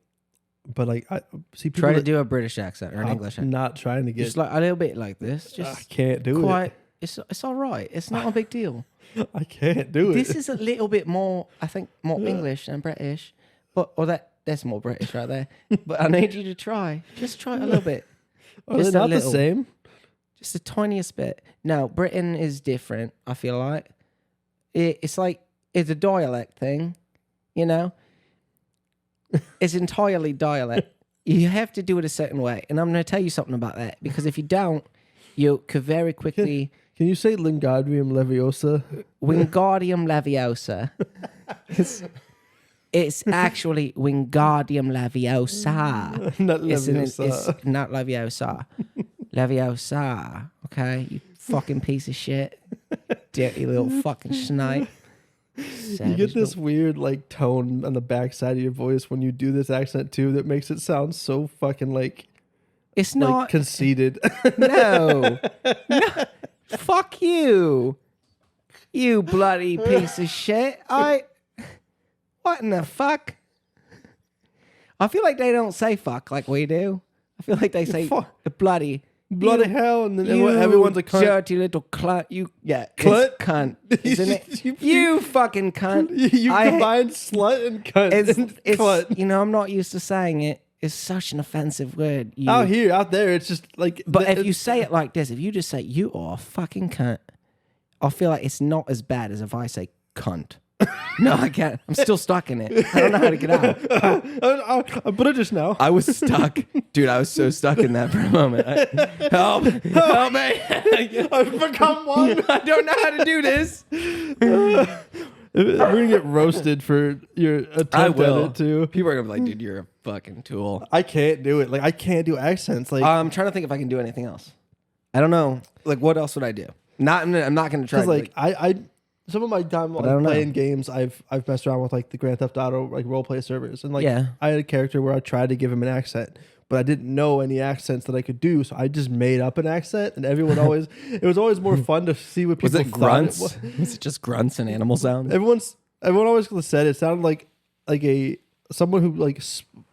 but like I see people
try to
that-
do a British accent or an
I'm
English accent.
not trying to get.
Just like a little bit like this.
I
Just
can't do
quite. It's all right. It's not a big deal.
it. I can't do it.
This is a little bit more, I think, more English than British. But that's more British right there. But I need you to try. Just try it a little bit.
Are they
just a
not the
little.
same?
Just the tiniest bit. No, Britain is different, I feel like. It's like, it's a dialect thing, you know? It's entirely dialect. You have to do it a certain way. And I'm going to tell you something about that. Because if you don't, you could very quickly...
Can you say Wingardium Leviosa?
Wingardium Leviosa. It's actually Wingardium Leviosa.
Not
It's
Leviosa.
not Leviosa. Leviosa. Okay, you fucking piece of shit. Dirty little fucking snipe.
You get this weird like tone on the backside of your voice when you do this accent too that makes it sound so fucking like
It's not.
conceited.
No. Fuck you. You bloody piece of shit. What in the fuck? I feel like they don't say fuck like we do. I feel like they say
Fuck.
bloody.
Bloody hell, and then everyone's a cunt.
Dirty little cunt. You, yeah,
Cunt?
it's cunt, isn't it? you fucking cunt.
You combine slut and cunt. and
It's
cunt.
you know, I'm not used to saying it. It's such an offensive word. You.
Out there, it's just like.
But if you say it like this, if you just say you are a fucking cunt, I feel like it's not as bad as if I say cunt. No, I can't. I'm still stuck in it. I don't know how to get out.
I put it just now.
I was stuck. Dude, I was so stuck in that for a moment. Help me.
I've become one.
I don't know how to do this.
We're gonna get roasted for your attempt at it too.
People are gonna be like, dude, you're a fucking tool.
I can't do it. Like I can't do accents. Like
I'm trying to think if I can do anything else. I don't know. Like, what else would I do? I'm not gonna try.
because like I some of my time like,
don't know.
playing games, I've messed around with like the Grand Theft Auto like role play servers, and like
Yeah.
I had a character where I tried to give him an accent, but I didn't know any accents that I could do, so I just made up an accent, and everyone always it was always more fun to see what people
was it
thought
grunts?
was.
Was it just grunts and animal sounds?
Everyone always said it sounded like someone who like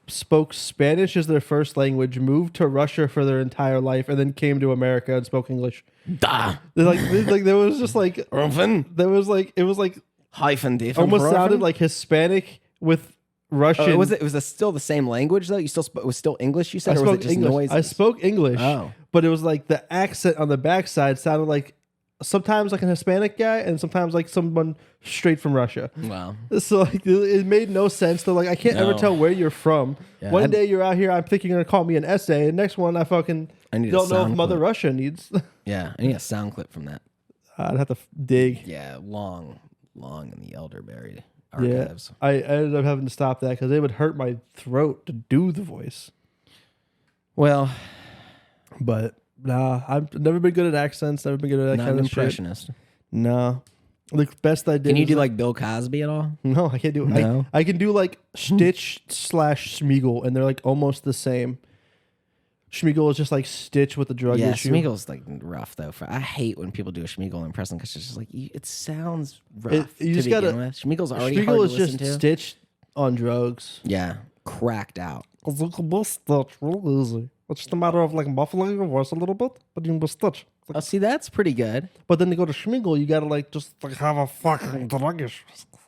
spoke Spanish as their first language, moved to Russia for their entire life, and then came to America and spoke English.
Da.
Like there was just like
Rufen.
there was like it was like
Hyphen diff.
almost sounded like Hispanic with Russian.
Oh, was it still the same language though? You still it was still English? You said,
I
or was
spoke
it just
English.
noises?
I spoke English,
Oh.
but it was like the accent on the backside sounded like sometimes like an Hispanic guy and sometimes like someone straight from Russia.
Wow.
So like it made no sense. So like I can't ever
No.
tell where you're from.
Yeah,
One day you're out here, I'm thinking you're gonna call me an essay, and next one I fucking
need a
don't know if
sound
Mother
clip.
Russia needs.
Yeah, I need a sound clip from that.
I'd have to dig.
Yeah, long in the elderberry
Yeah,
archives.
I ended up having to stop that because it would hurt my throat to do the voice.
Well,
But nah, I've never been good at accents. Never been good at that
not
kind
an
of shit.
impressionist.
No, the best I did.
Can you
was,
do like Bill Cosby at all?
No, I can't do it.
No?
I can do like Stitch / Schmeagol, and they're like almost the same. Schmeagol is just like Stitch with the drug
Yeah,
issue.
Schmeagol's like rough though. I hate when people do a Schmeagol impression because it's just like it sounds rough
you
to
just
begin
gotta-
with. Schmeagol's already hard
Schmeagol
to
is
listen
just
to.
Stitch on drugs.
Yeah, cracked out.
Stitch, real easy. It's just a matter of like muffling your voice a little bit, but you can Stitch.
Oh, see, that's pretty good.
But then to go to Schmeagol, you gotta like just like have a fucking drug issue.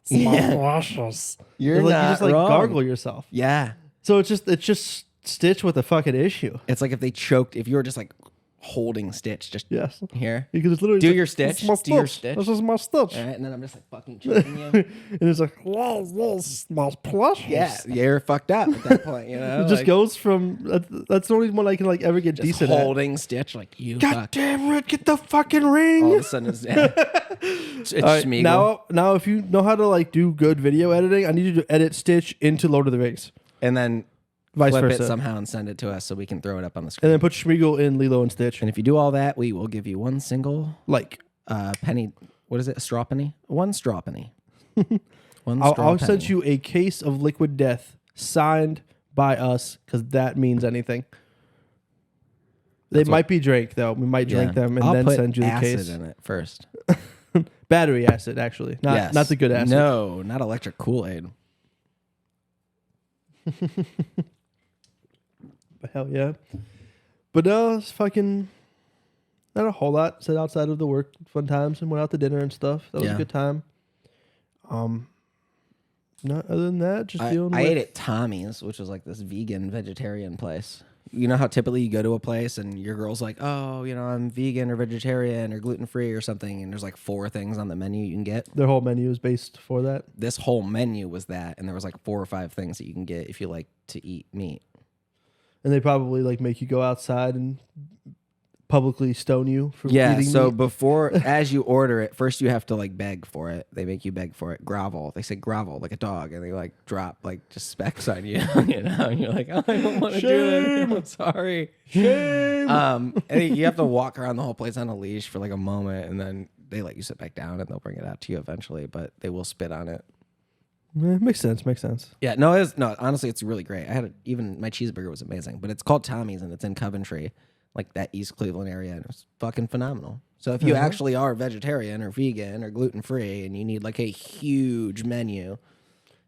Yeah.
Luscious.
You're
Like,
not
you just like
wrong.
gargle yourself.
Yeah,
So it's just Stitch with a fucking issue.
it's like if they choked. If you were just like holding Stitch, just
Yes.
here.
Because it's literally
Do
like,
your
"This
Stitch.
is my
Do your
Stitch.
Stitch.
This is my Stitch.
All right, and then I'm just like fucking choking you.
And it's like, wow, this smells precious.
Yeah, you're fucked up at that point. You know,
It just
like,
goes from that's the only one I can like ever get
just
decent at.
holding Stitch like you.
God
fuck.
damn it, get the fucking ring.
All of a sudden, it's
All right,
Schmeagol.
now, if you know how to like do good video editing, I need you to edit Stitch into Lord of the Rings,
And then
vice
flip
versa,
it somehow and send it to us so we can throw it up on the
and
screen.
then put Schmeagol in Lilo and Stitch.
And if you do all that, we will give you one single
Like,
penny. What is it? A straw penny? One straw penny.
I'll send you a case of Liquid Death signed by us because that means anything. They might be drank though. We might drink them and
I'll
then
put
send you the
acid
case.
in it first.
Battery acid, actually, not the good acid.
No, not electric Kool-Aid.
But hell yeah. But no, it's fucking not a whole lot. Said outside of the work fun times and went out to dinner and stuff. That was a
Yeah.
good time. Not other than that, just dealing
I
with
ate at Tommy's, which was like this vegan vegetarian place. You know how typically you go to a place and your girl's like, oh, you know, I'm vegan or vegetarian or gluten free or something, and there's like 4 things on the menu you can get.
their whole menu is based for that.
This whole menu was that, and there was like 4 or 5 things that you can get if you like to eat meat.
And they probably like make you go outside and publicly stone you for
Yeah,
eating
so
meat.
before, as you order it, first you have to like beg for it. They make you beg for it. Grovel. They say grovel like a dog, and they like drop like just specks on you, you know? And you're like, oh, I don't want to do it. I'm sorry.
Shame.
And you have to walk around the whole place on a leash for like a moment, and then they let you sit back down, and they'll bring it out to you eventually, but they will spit on it.
Makes sense.
Yeah, no, honestly, it's really great. I had even my cheeseburger was amazing, but it's called Tommy's, and it's in Coventry, like that East Cleveland area, and it was fucking phenomenal. So if you actually are vegetarian or vegan or gluten free, and you need like a huge menu,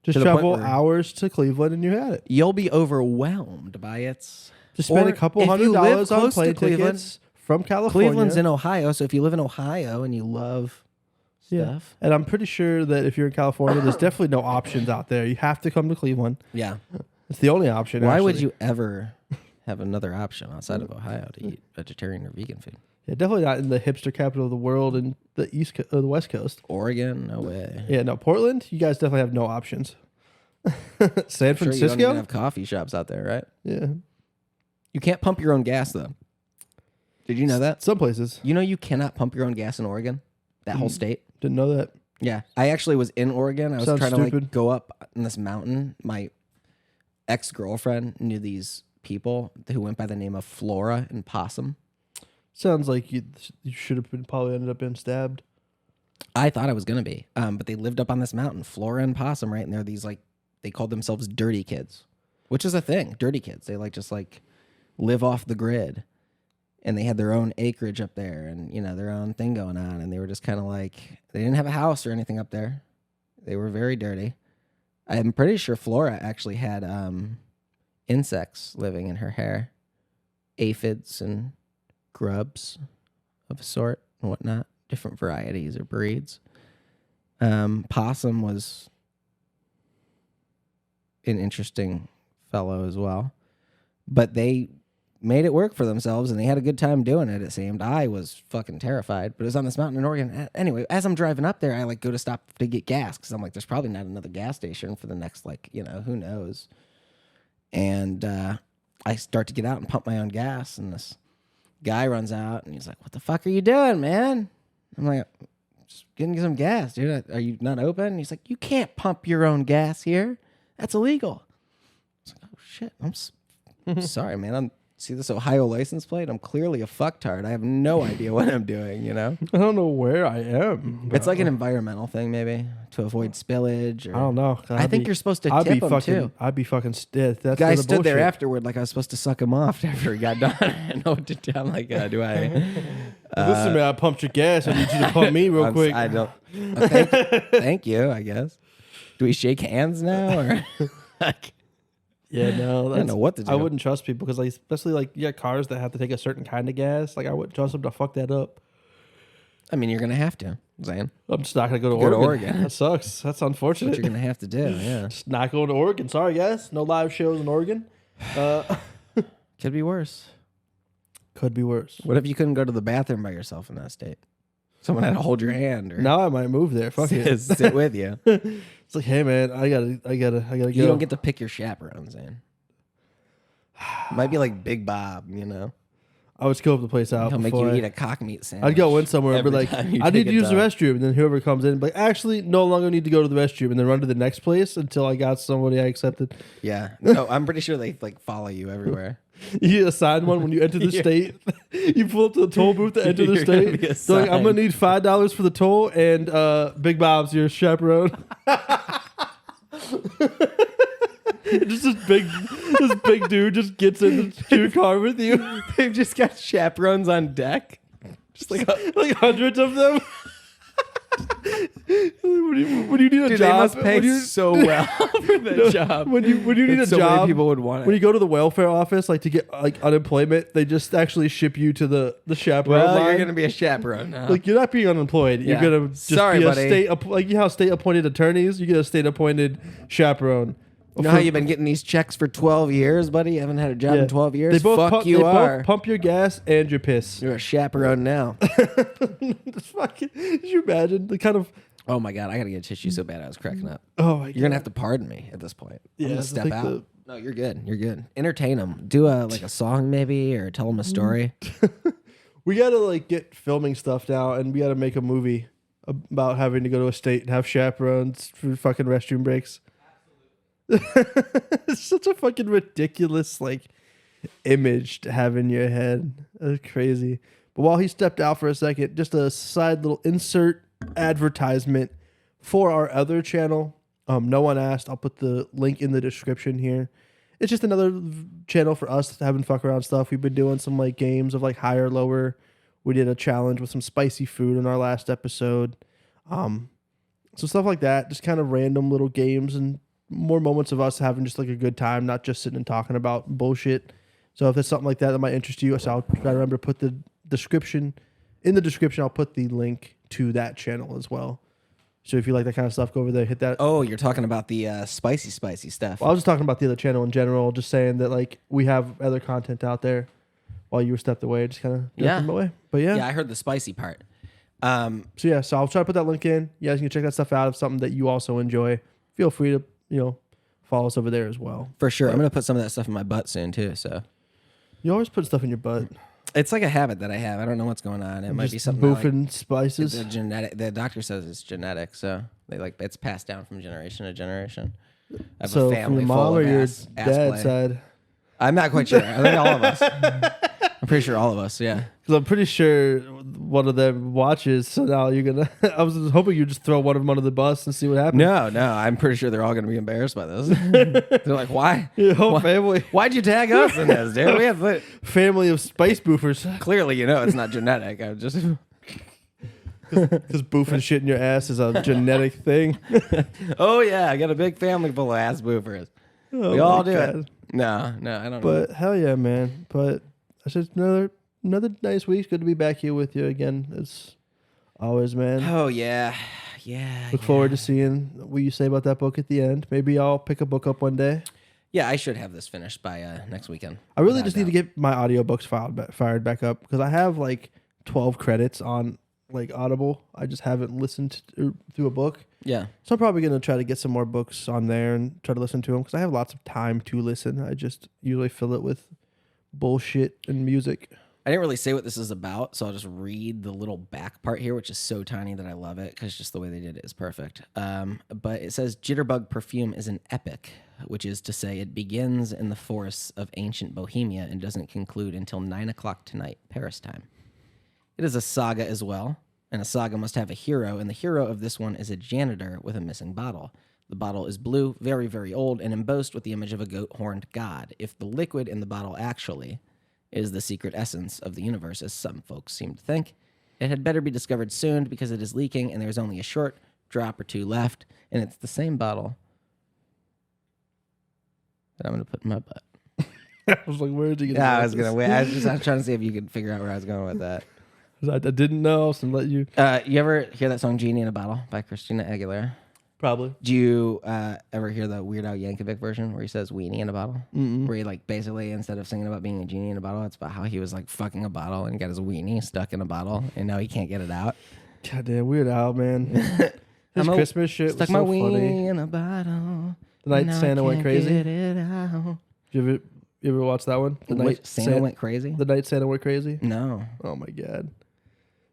Just
to the point
travel
where-
hours to Cleveland and you had it.
you'll be overwhelmed by its.
Just spend
Or
a couple
if you live
$100 on
close to
plane
Cleveland-
tickets from California.
Cleveland's in Ohio, so if you live in Ohio and you love stuff,
And I'm pretty sure that if you're in California, there's definitely no options out there. You have to come to Cleveland.
yeah.
It's the only option.
Why would
actually.
you ever have another option outside of Ohio to eat vegetarian or vegan food?
Yeah, definitely not in the hipster capital of the world and the or the West Coast.
Oregon, no way.
Yeah, no, Portland. You guys definitely have no options. San
Sure, you don't
Francisco.
even have coffee shops out there, right?
Yeah,
You can't pump your own gas though. Did you know that?
some places
You know you cannot pump your own gas in Oregon? That whole state?
didn't know that.
Yeah. I actually was in Oregon. I was
Sounds
trying to
stupid.
like go up in this mountain. My ex-girlfriend knew these people who went by the name of Flora and Possum.
Sounds like you should have been probably ended up being stabbed.
I thought I was gonna be. But they lived up on this mountain, Flora and Possum, right? And they're these like they called themselves dirty kids. Which is a thing. Dirty kids. They like just like live off the grid. And they had their own acreage up there and, you know, their own thing going on. And they were just kind of like, they didn't have a house or anything up there. They were very dirty. I'm pretty sure Flora actually had insects living in her hair. Aphids and grubs of a sort and whatnot. Different varieties or breeds. Possum was an interesting fellow as well. But they made it work for themselves, and they had a good time doing it, it seemed. I was fucking terrified, but it was on this mountain in Oregon. Anyway, as I'm driving up there, I like go to stop to get gas because I'm like, there's probably not another gas station for the next, like, you know, who knows. And I start to get out and pump my own gas, and this guy runs out, and he's like, what the fuck are you doing, man? I'm like, just getting some gas, dude. Are you not open? And he's like, you can't pump your own gas here. That's illegal. I was like, oh, shit. I'm sorry, man. I'm see this Ohio license plate? I'm clearly a fucktard. I have no idea what I'm doing, you know?
I don't know where I am.
It's like an environmental thing, maybe, to avoid spillage. Or,
I don't know.
I think you're supposed to tip him, too.
I'd be fucking stiff. That's
Guy
the
stood there
bullshit.
afterward like I was supposed to suck him off after he got done. I know what to do. I'm like, do I?
Listen, man, I pumped your gas. I need you to pump me real quick.
I don't. Thank you, I guess. Do we shake hands now? Or like,
Yeah, no.
I don't know what to do.
I wouldn't trust people because, like, especially like you got cars that have to take a certain kind of gas. Like, I wouldn't trust them to fuck that up.
I mean, you're gonna have to, Zane.
I'm just not gonna go to
Go to
Oregon.
Oregon.
That sucks. That's unfortunate.
What you're gonna have to do, yeah.
Just not going to Oregon. Sorry, guys. No live shows in Oregon.
Could be worse.
Could be worse.
What if you couldn't go to the bathroom by yourself in that state? Someone had to hold your hand or
Now I might move there. Fuck it.
sit with you.
It's like, hey, man, I gotta go.
You don't get to pick your chaperone, Zane. Might be like Big Bob, you know.
I would scope the place out.
He'll make you eat a cock meat sandwich.
I'd go in somewhere and be
every
like,
time you
I need
take
to
a
use the
dump.
restroom. And then whoever comes in, be like, actually, no longer need to go to the restroom. And then run to the next place until I got somebody I accepted.
Yeah. No, I'm pretty sure they like follow you everywhere.
You assign one when you enter the
Yeah.
state. You pull up to the toll booth to enter the
You're gonna be
state. So like, I'm going to need $5 for the toll. And Big Bob's your chaperone. Just this big dude just gets in your car with you.
They've just got chaperones on deck. Just like
hundreds of them. when you need a
dude,
job,
they must pay
when you-
so well for that job.
When you need a
so
job,
many people would want it.
when you go to the welfare office, like to get like unemployment, they just actually ship you to the chaperone
well,
line.
you're gonna be a chaperone now.
Like you're not being unemployed.
Yeah.
You're gonna just
Sorry,
be a
buddy.
like you know how state appointed attorneys. You get a state appointed chaperone.
You know how you've been getting these checks for 12 years, buddy? You haven't had a job
Yeah.
in 12 years?
They both
Fuck
pump,
you
they
are.
both pump your gas and your piss.
You're a chaperone now.
Just fucking, could you imagine the kind of?
Oh my God, I gotta get a tissue so bad I was cracking up.
Oh my god!
You're gonna have to pardon me at this point.
Yeah,
I'm
I
gonna step
think
out. No, you're good. You're good. Entertain them. Do a song maybe, or tell them a story.
We gotta like get filming stuff now, and we gotta make a movie about having to go to a state and have chaperones for fucking restroom breaks. It's such a fucking ridiculous like image to have in your head. That's crazy. But while he stepped out for a second, just a side little insert advertisement for our other channel. No one asked. I'll put the link in the description here. It's just another channel for us having fuck around stuff. We've been doing some like games of like higher, lower. We did a challenge with some spicy food in our last episode. So stuff like that, just kind of random little games and more moments of us having just like a good time, not just sitting and talking about bullshit. So if there's something like that that might interest you, so I'll try to remember to put the description in the description. I'll put the link to that channel as well. So if you like that kind of stuff, go over there, hit that.
Oh, you're talking about the spicy stuff.
Well, I was just talking about the other channel in general, just saying that like we have other content out there while you were stepped away, just kind of
Yeah.
away. But yeah.
Yeah, I heard the spicy part.
So I'll try to put that link in. You guys can check that stuff out. If it's something that you also enjoy, feel free to, follow us over there as well.
For sure. I'm going to put some of that stuff in my butt soon, too. So
You always put stuff in your butt.
it's like a habit that I have. I don't know what's going on. It might be
Just
something
boofing spices.
the genetic. The doctor says it's genetic. So it's passed down from generation to generation. I have
So
a
from
family
your
full
mom or
of
your
ass
dad's
play.
side?
I'm not quite sure. I think all of us. I'm pretty sure all of us, yeah.
Because I'm pretty sure one of them watches. So now you're gonna. I was just hoping you just throw one of them under the bus and see what happens.
No, I'm pretty sure they're all going to be embarrassed by this. They're like, why?
Your whole family,
Why'd you tag us in this, dude? We have
family of spice boofers.
clearly, it's not genetic. I'm just
Because boofing shit in your ass is a genetic thing.
oh yeah, I got a big family full of ass boofers.
Oh
We all
my
do
God.
it. No, I don't know.
But hell yeah, man. But it's just another nice week. Good to be back here with you again. It's always, man.
Oh yeah.
Look forward to seeing what you say about that book at the end. Maybe I'll pick a book up one day.
Yeah, I should have this finished by next weekend.
I really just need to get my audiobooks fired back up because I have like 12 credits on like Audible. I just haven't listened through a book.
Yeah.
So I'm probably going to try to get some more books on there and try to listen to them because I have lots of time to listen. I just usually fill it with bullshit and music.
I didn't really say what this is about, so I'll just read the little back part here, which is so tiny that I love it because just the way they did it is perfect. But it says Jitterbug Perfume is an epic, which is to say it begins in the forests of ancient Bohemia and doesn't conclude until 9 o'clock tonight, Paris time. It is a saga as well, and a saga must have a hero, and the hero of this one is a janitor with a missing bottle. The bottle is blue, very, very old, and embossed with the image of a goat-horned god. If the liquid in the bottle actually is the secret essence of the universe, as some folks seem to think, it had better be discovered soon because it is leaking and there's only a short drop or two left, and it's the same bottle that I'm going to put in my butt.
I was like, where did you get
I was trying to see if you could figure out where I was going with that.
I didn't know, so I'm letting you.
You ever hear that song Genie in a Bottle by Christina Aguilera?
Probably.
Do you ever hear the Weird Al Yankovic version where he says weenie in a bottle?
Mm-mm.
Where he like basically instead of singing about being a genie in a bottle, it's about how he was like fucking a bottle and got his weenie stuck in a bottle and now he can't get it out.
Goddamn Weird Al, man. His Christmas shit was
stuck
so
my
funny.
weenie in a bottle.
The Night Santa Went Crazy.
Get it out.
You ever watch that one? The Night
Santa Went Crazy?
The Night Santa Went Crazy?
No.
Oh my god.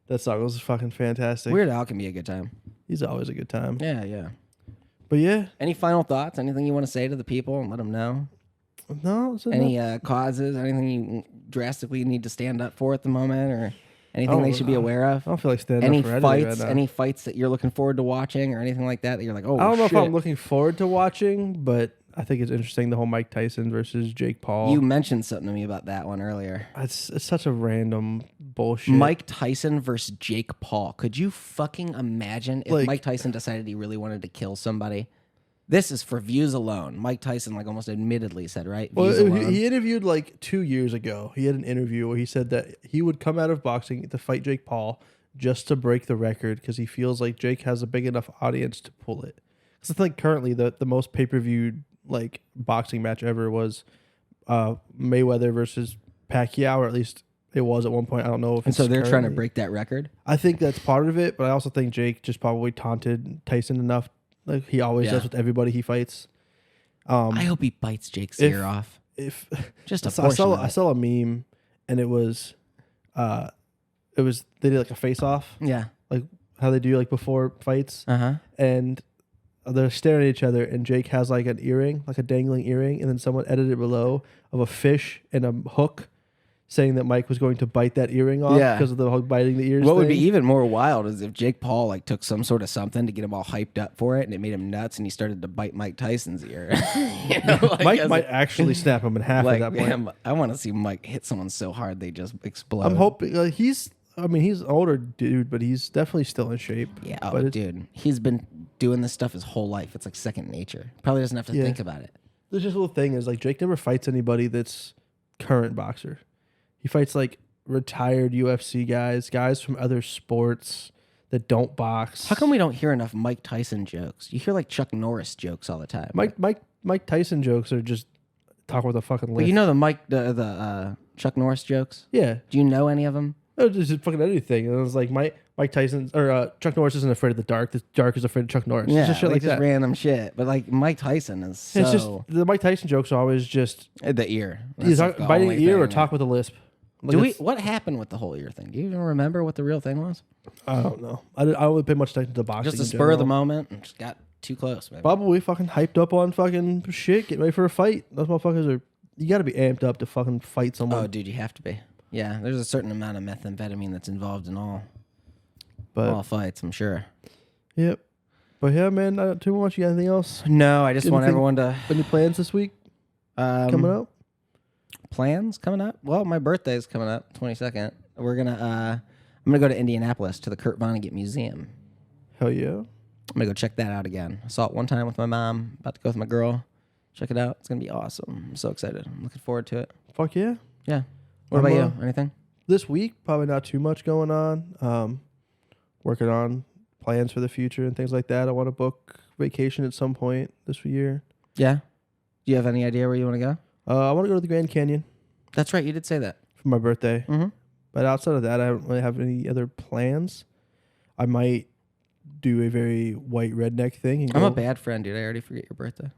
That song was fucking fantastic.
Weird Al can be a good time.
He's always a good time.
Yeah, yeah.
But yeah.
Any final thoughts? Anything you want to say to the people and let them know?
No.
Any causes? Anything you drastically need to stand up for at the moment, or anything they should be aware of?
I don't feel like standing up for anything right now.
Any fights that you're looking forward to watching, or anything like that you're like, oh,
I don't know
shit.
if I'm looking forward to watching, but I think it's interesting the whole Mike Tyson versus Jake Paul.
You mentioned something to me about that one earlier.
It's such a random bullshit.
Mike Tyson versus Jake Paul. Could you fucking imagine if Mike Tyson decided he really wanted to kill somebody? This is for views alone. Mike Tyson, like, almost admittedly said, right? Views alone.
He interviewed like 2 years ago. He had an interview where he said that he would come out of boxing to fight Jake Paul just to break the record because he feels like Jake has a big enough audience to pull it. Because I think currently the most pay-per-view like boxing match ever was Mayweather versus Pacquiao, or at least it was at one point. I don't know if
and so they're trying to break that record.
I think that's part of it, but I also think Jake just probably taunted Tyson enough, like he always does with everybody he fights.
I hope he bites Jake's ear off.
If
just a
I saw a meme, and it was they did like a face off, like how they do like before fights, and they're staring at each other, and Jake has like an earring, like a dangling earring, and then someone edited below of a fish and a hook, saying that Mike was going to bite that earring off because of the hook biting the ears.
What would be even more wild is if Jake Paul like took some sort of something to get him all hyped up for it, and it made him nuts, and he started to bite Mike Tyson's ear. Like,
Mike might actually snap him in half at that point.
I want to see Mike hit someone so hard they just explode.
I'm hoping he's an older dude, but he's definitely still in shape.
Yeah, dude, he's been doing this stuff his whole life. It's like second nature. Probably doesn't have to think about it.
There's just a little thing is like Jake never fights anybody that's current boxer. He fights like retired UFC guys from other sports that don't box.
How come we don't hear enough Mike Tyson jokes? You hear like Chuck Norris jokes all the time.
Mike Tyson jokes are just talk with a fucking list.
But you know the Chuck Norris jokes?
Yeah.
Do you know any of them?
No, just fucking anything. And it was like Mike Tyson or Chuck Norris isn't afraid of the dark. The dark is afraid of Chuck Norris.
Yeah,
it's just shit like
just
that.
Random shit. But like Mike Tyson is so.
It's just the Mike Tyson jokes are always just
the ear.
He's biting the ear or talk with a lisp. Like
what happened with the whole ear thing? Do you even remember what the real thing was?
I don't know. I don't pay much attention to boxing.
Just a spur of the moment and just got too close, maybe.
Probably fucking hyped up on fucking shit, getting ready for a fight. Those motherfuckers are. You got to be amped up to fucking fight someone.
Oh, dude, you have to be. Yeah, there's a certain amount of methamphetamine that's involved in all fights, I'm sure.
Yep. But yeah, man, not too much. You got anything else?
No, I just want everyone to.
Any plans this week? Coming up?
Plans coming up? Well, my birthday's coming up, 22nd. I'm gonna go to Indianapolis to the Kurt Vonnegut Museum.
Hell yeah.
I'm gonna go check that out again. I saw it one time with my mom. About to go with my girl. Check it out. It's gonna be awesome. I'm so excited. I'm looking forward to it.
Fuck yeah.
Yeah. What about you? Anything?
This week, probably not too much going on. Working on plans for the future and things like that. I want to book vacation at some point this year.
Yeah. Do you have any idea where you want to go?
I want to go to the Grand Canyon
That's right. You did say that.
for my birthday.
Mm-hmm.
But outside of that, I don't really have any other plans. I might do a very white redneck thing. And
I'm
go
a bad friend, dude. I already forget your birthday.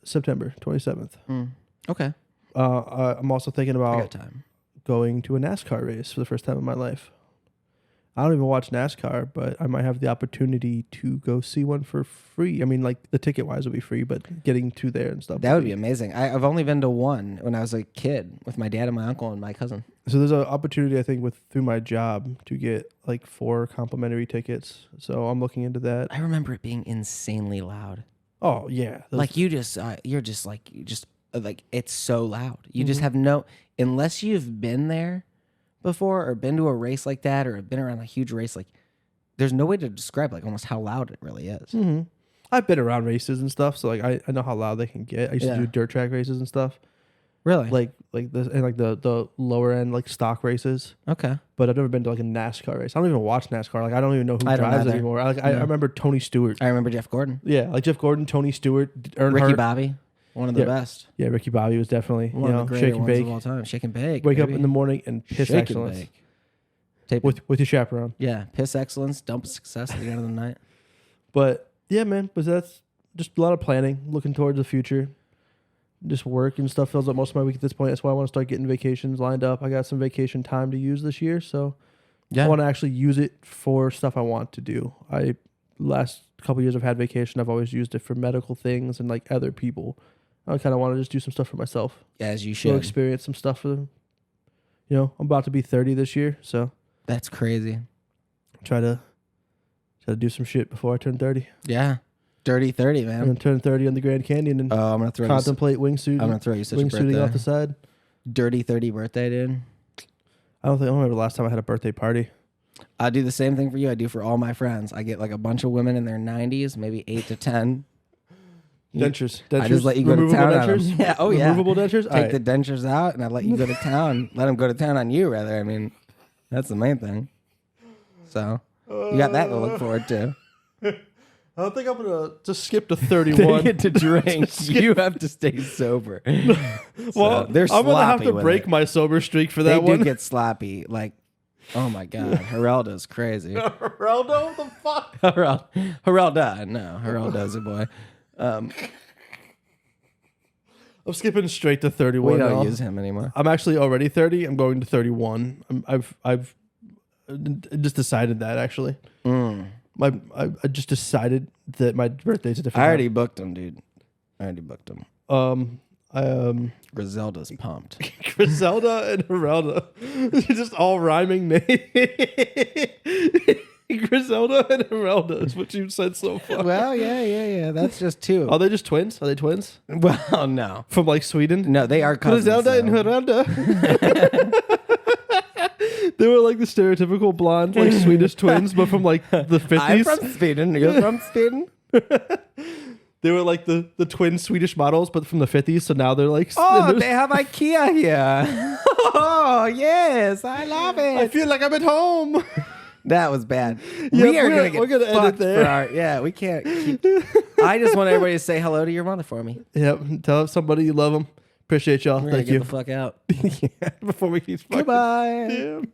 September 27th.
Okay.
I'm also thinking
I got
about
time.
going to a NASCAR race for the first time in my life. I don't even watch NASCAR, but I might have the opportunity to go see one for free. I mean, like the ticket wise would be free, but getting to there and stuff.
That would be amazing. I've only been to one when I was a kid with my dad and my uncle and my cousin.
So there's an opportunity, I think, through my job to get like 4 complimentary tickets. So I'm looking into that.
I remember it being insanely loud.
Oh yeah,
Like it's so loud. You just have no, unless you've been there before or been to a race like that or been around a huge race, like there's no way to describe like almost how loud it really is.
Mm-hmm. I've been around races and stuff, so like I know how loud they can get. I used to do dirt track races and stuff.
Really?
Like this and like the lower end like stock races.
Okay.
But I've never been to like a NASCAR race. I don't even watch NASCAR. Like I don't even know who
I don't
drives
either.
anymore. I remember Tony Stewart.
I remember Jeff Gordon.
Yeah, like Jeff Gordon, Tony Stewart, Earnhardt.
Ricky Bobby. One of the best.
Yeah, Ricky Bobby was definitely
One of the greater
shake and
ones
bake.
of all time. Shake and bake.
Wake up
baby.
in the morning and piss
Shake
excellence.
and bake. Tape
With your chaperone.
Yeah, piss excellence, dump success at the end of the night.
But yeah, man, but that's just a lot of planning, looking towards the future. Just work and stuff fills up most of my week at this point. That's why I want to start getting vacations lined up. I got some vacation time to use this year, so I want to actually use it for stuff I want to do. Last couple years I've had vacation, I've always used it for medical things and like other people. I kind of want to just do some stuff for myself.
As you
So
should.
experience some stuff for them. I'm about to be 30 this year, so
That's crazy.
try to do some shit before I turn 30.
Yeah. Dirty 30, man.
I'm gonna turn 30 on the Grand Canyon and
I'm gonna throw
contemplate wingsuit.
I'm gonna throw you such a
wingsuiting
birthday.
off the side.
Dirty 30 birthday, dude.
I don't remember the last time I had a birthday party.
I do the same thing for you. I do for all my friends. I get like a bunch of women in their 90s, maybe 8 to 10.
Dentures.
I just let you go to
Removable
town on them.
dentures?
Yeah. Oh yeah.
Removable dentures?
Take the dentures out, and I let you go to town. Let them go to town on you, rather. I mean, that's the main thing. So you got that to look forward to.
I don't think I'm going to just skip to 31.
They get to drink. You have to stay sober.
Well,
they're
I'm going to have
sloppy
to
with
break
it.
my sober streak for
They
that one.
do get sloppy. Like, oh my God, Geraldo's crazy.
Geraldo? What the fuck?
Geralda. No, Geraldo's a boy.
I'm skipping straight to 31
We don't
now.
use him anymore.
I'm actually already 30. I'm going to 31. I've just decided that, actually. I just decided that my birthday's a different
I already booked him, dude. I already booked him. Griselda's pumped.
Griselda and Geralda. Just all rhyming names. Griselda and Geralda is what you said so far.
Well, yeah. That's just two.
Are they just twins? Are they twins?
Well, no.
From like Sweden?
No, they are cousins.
Griselda and Geralda. They were like the stereotypical blonde, like Swedish twins, but from like the 50s.
I'm from Sweden. You're from Sweden?
They were like the twin Swedish models, but from the 50s. So now they're like.
Oh, they have IKEA here. Oh, yes. I love it.
I feel like I'm at home.
That was bad.
Yeah,
we're
we're
gonna
gonna
fucked
edit there.
yeah, we can't keep. I just want everybody to say hello to your mother for me.
Yep. Tell somebody you love them. Appreciate y'all.
We're gonna
Thank
get
you.
the fuck out.
Before we keep fucking.
Goodbye.
Yeah.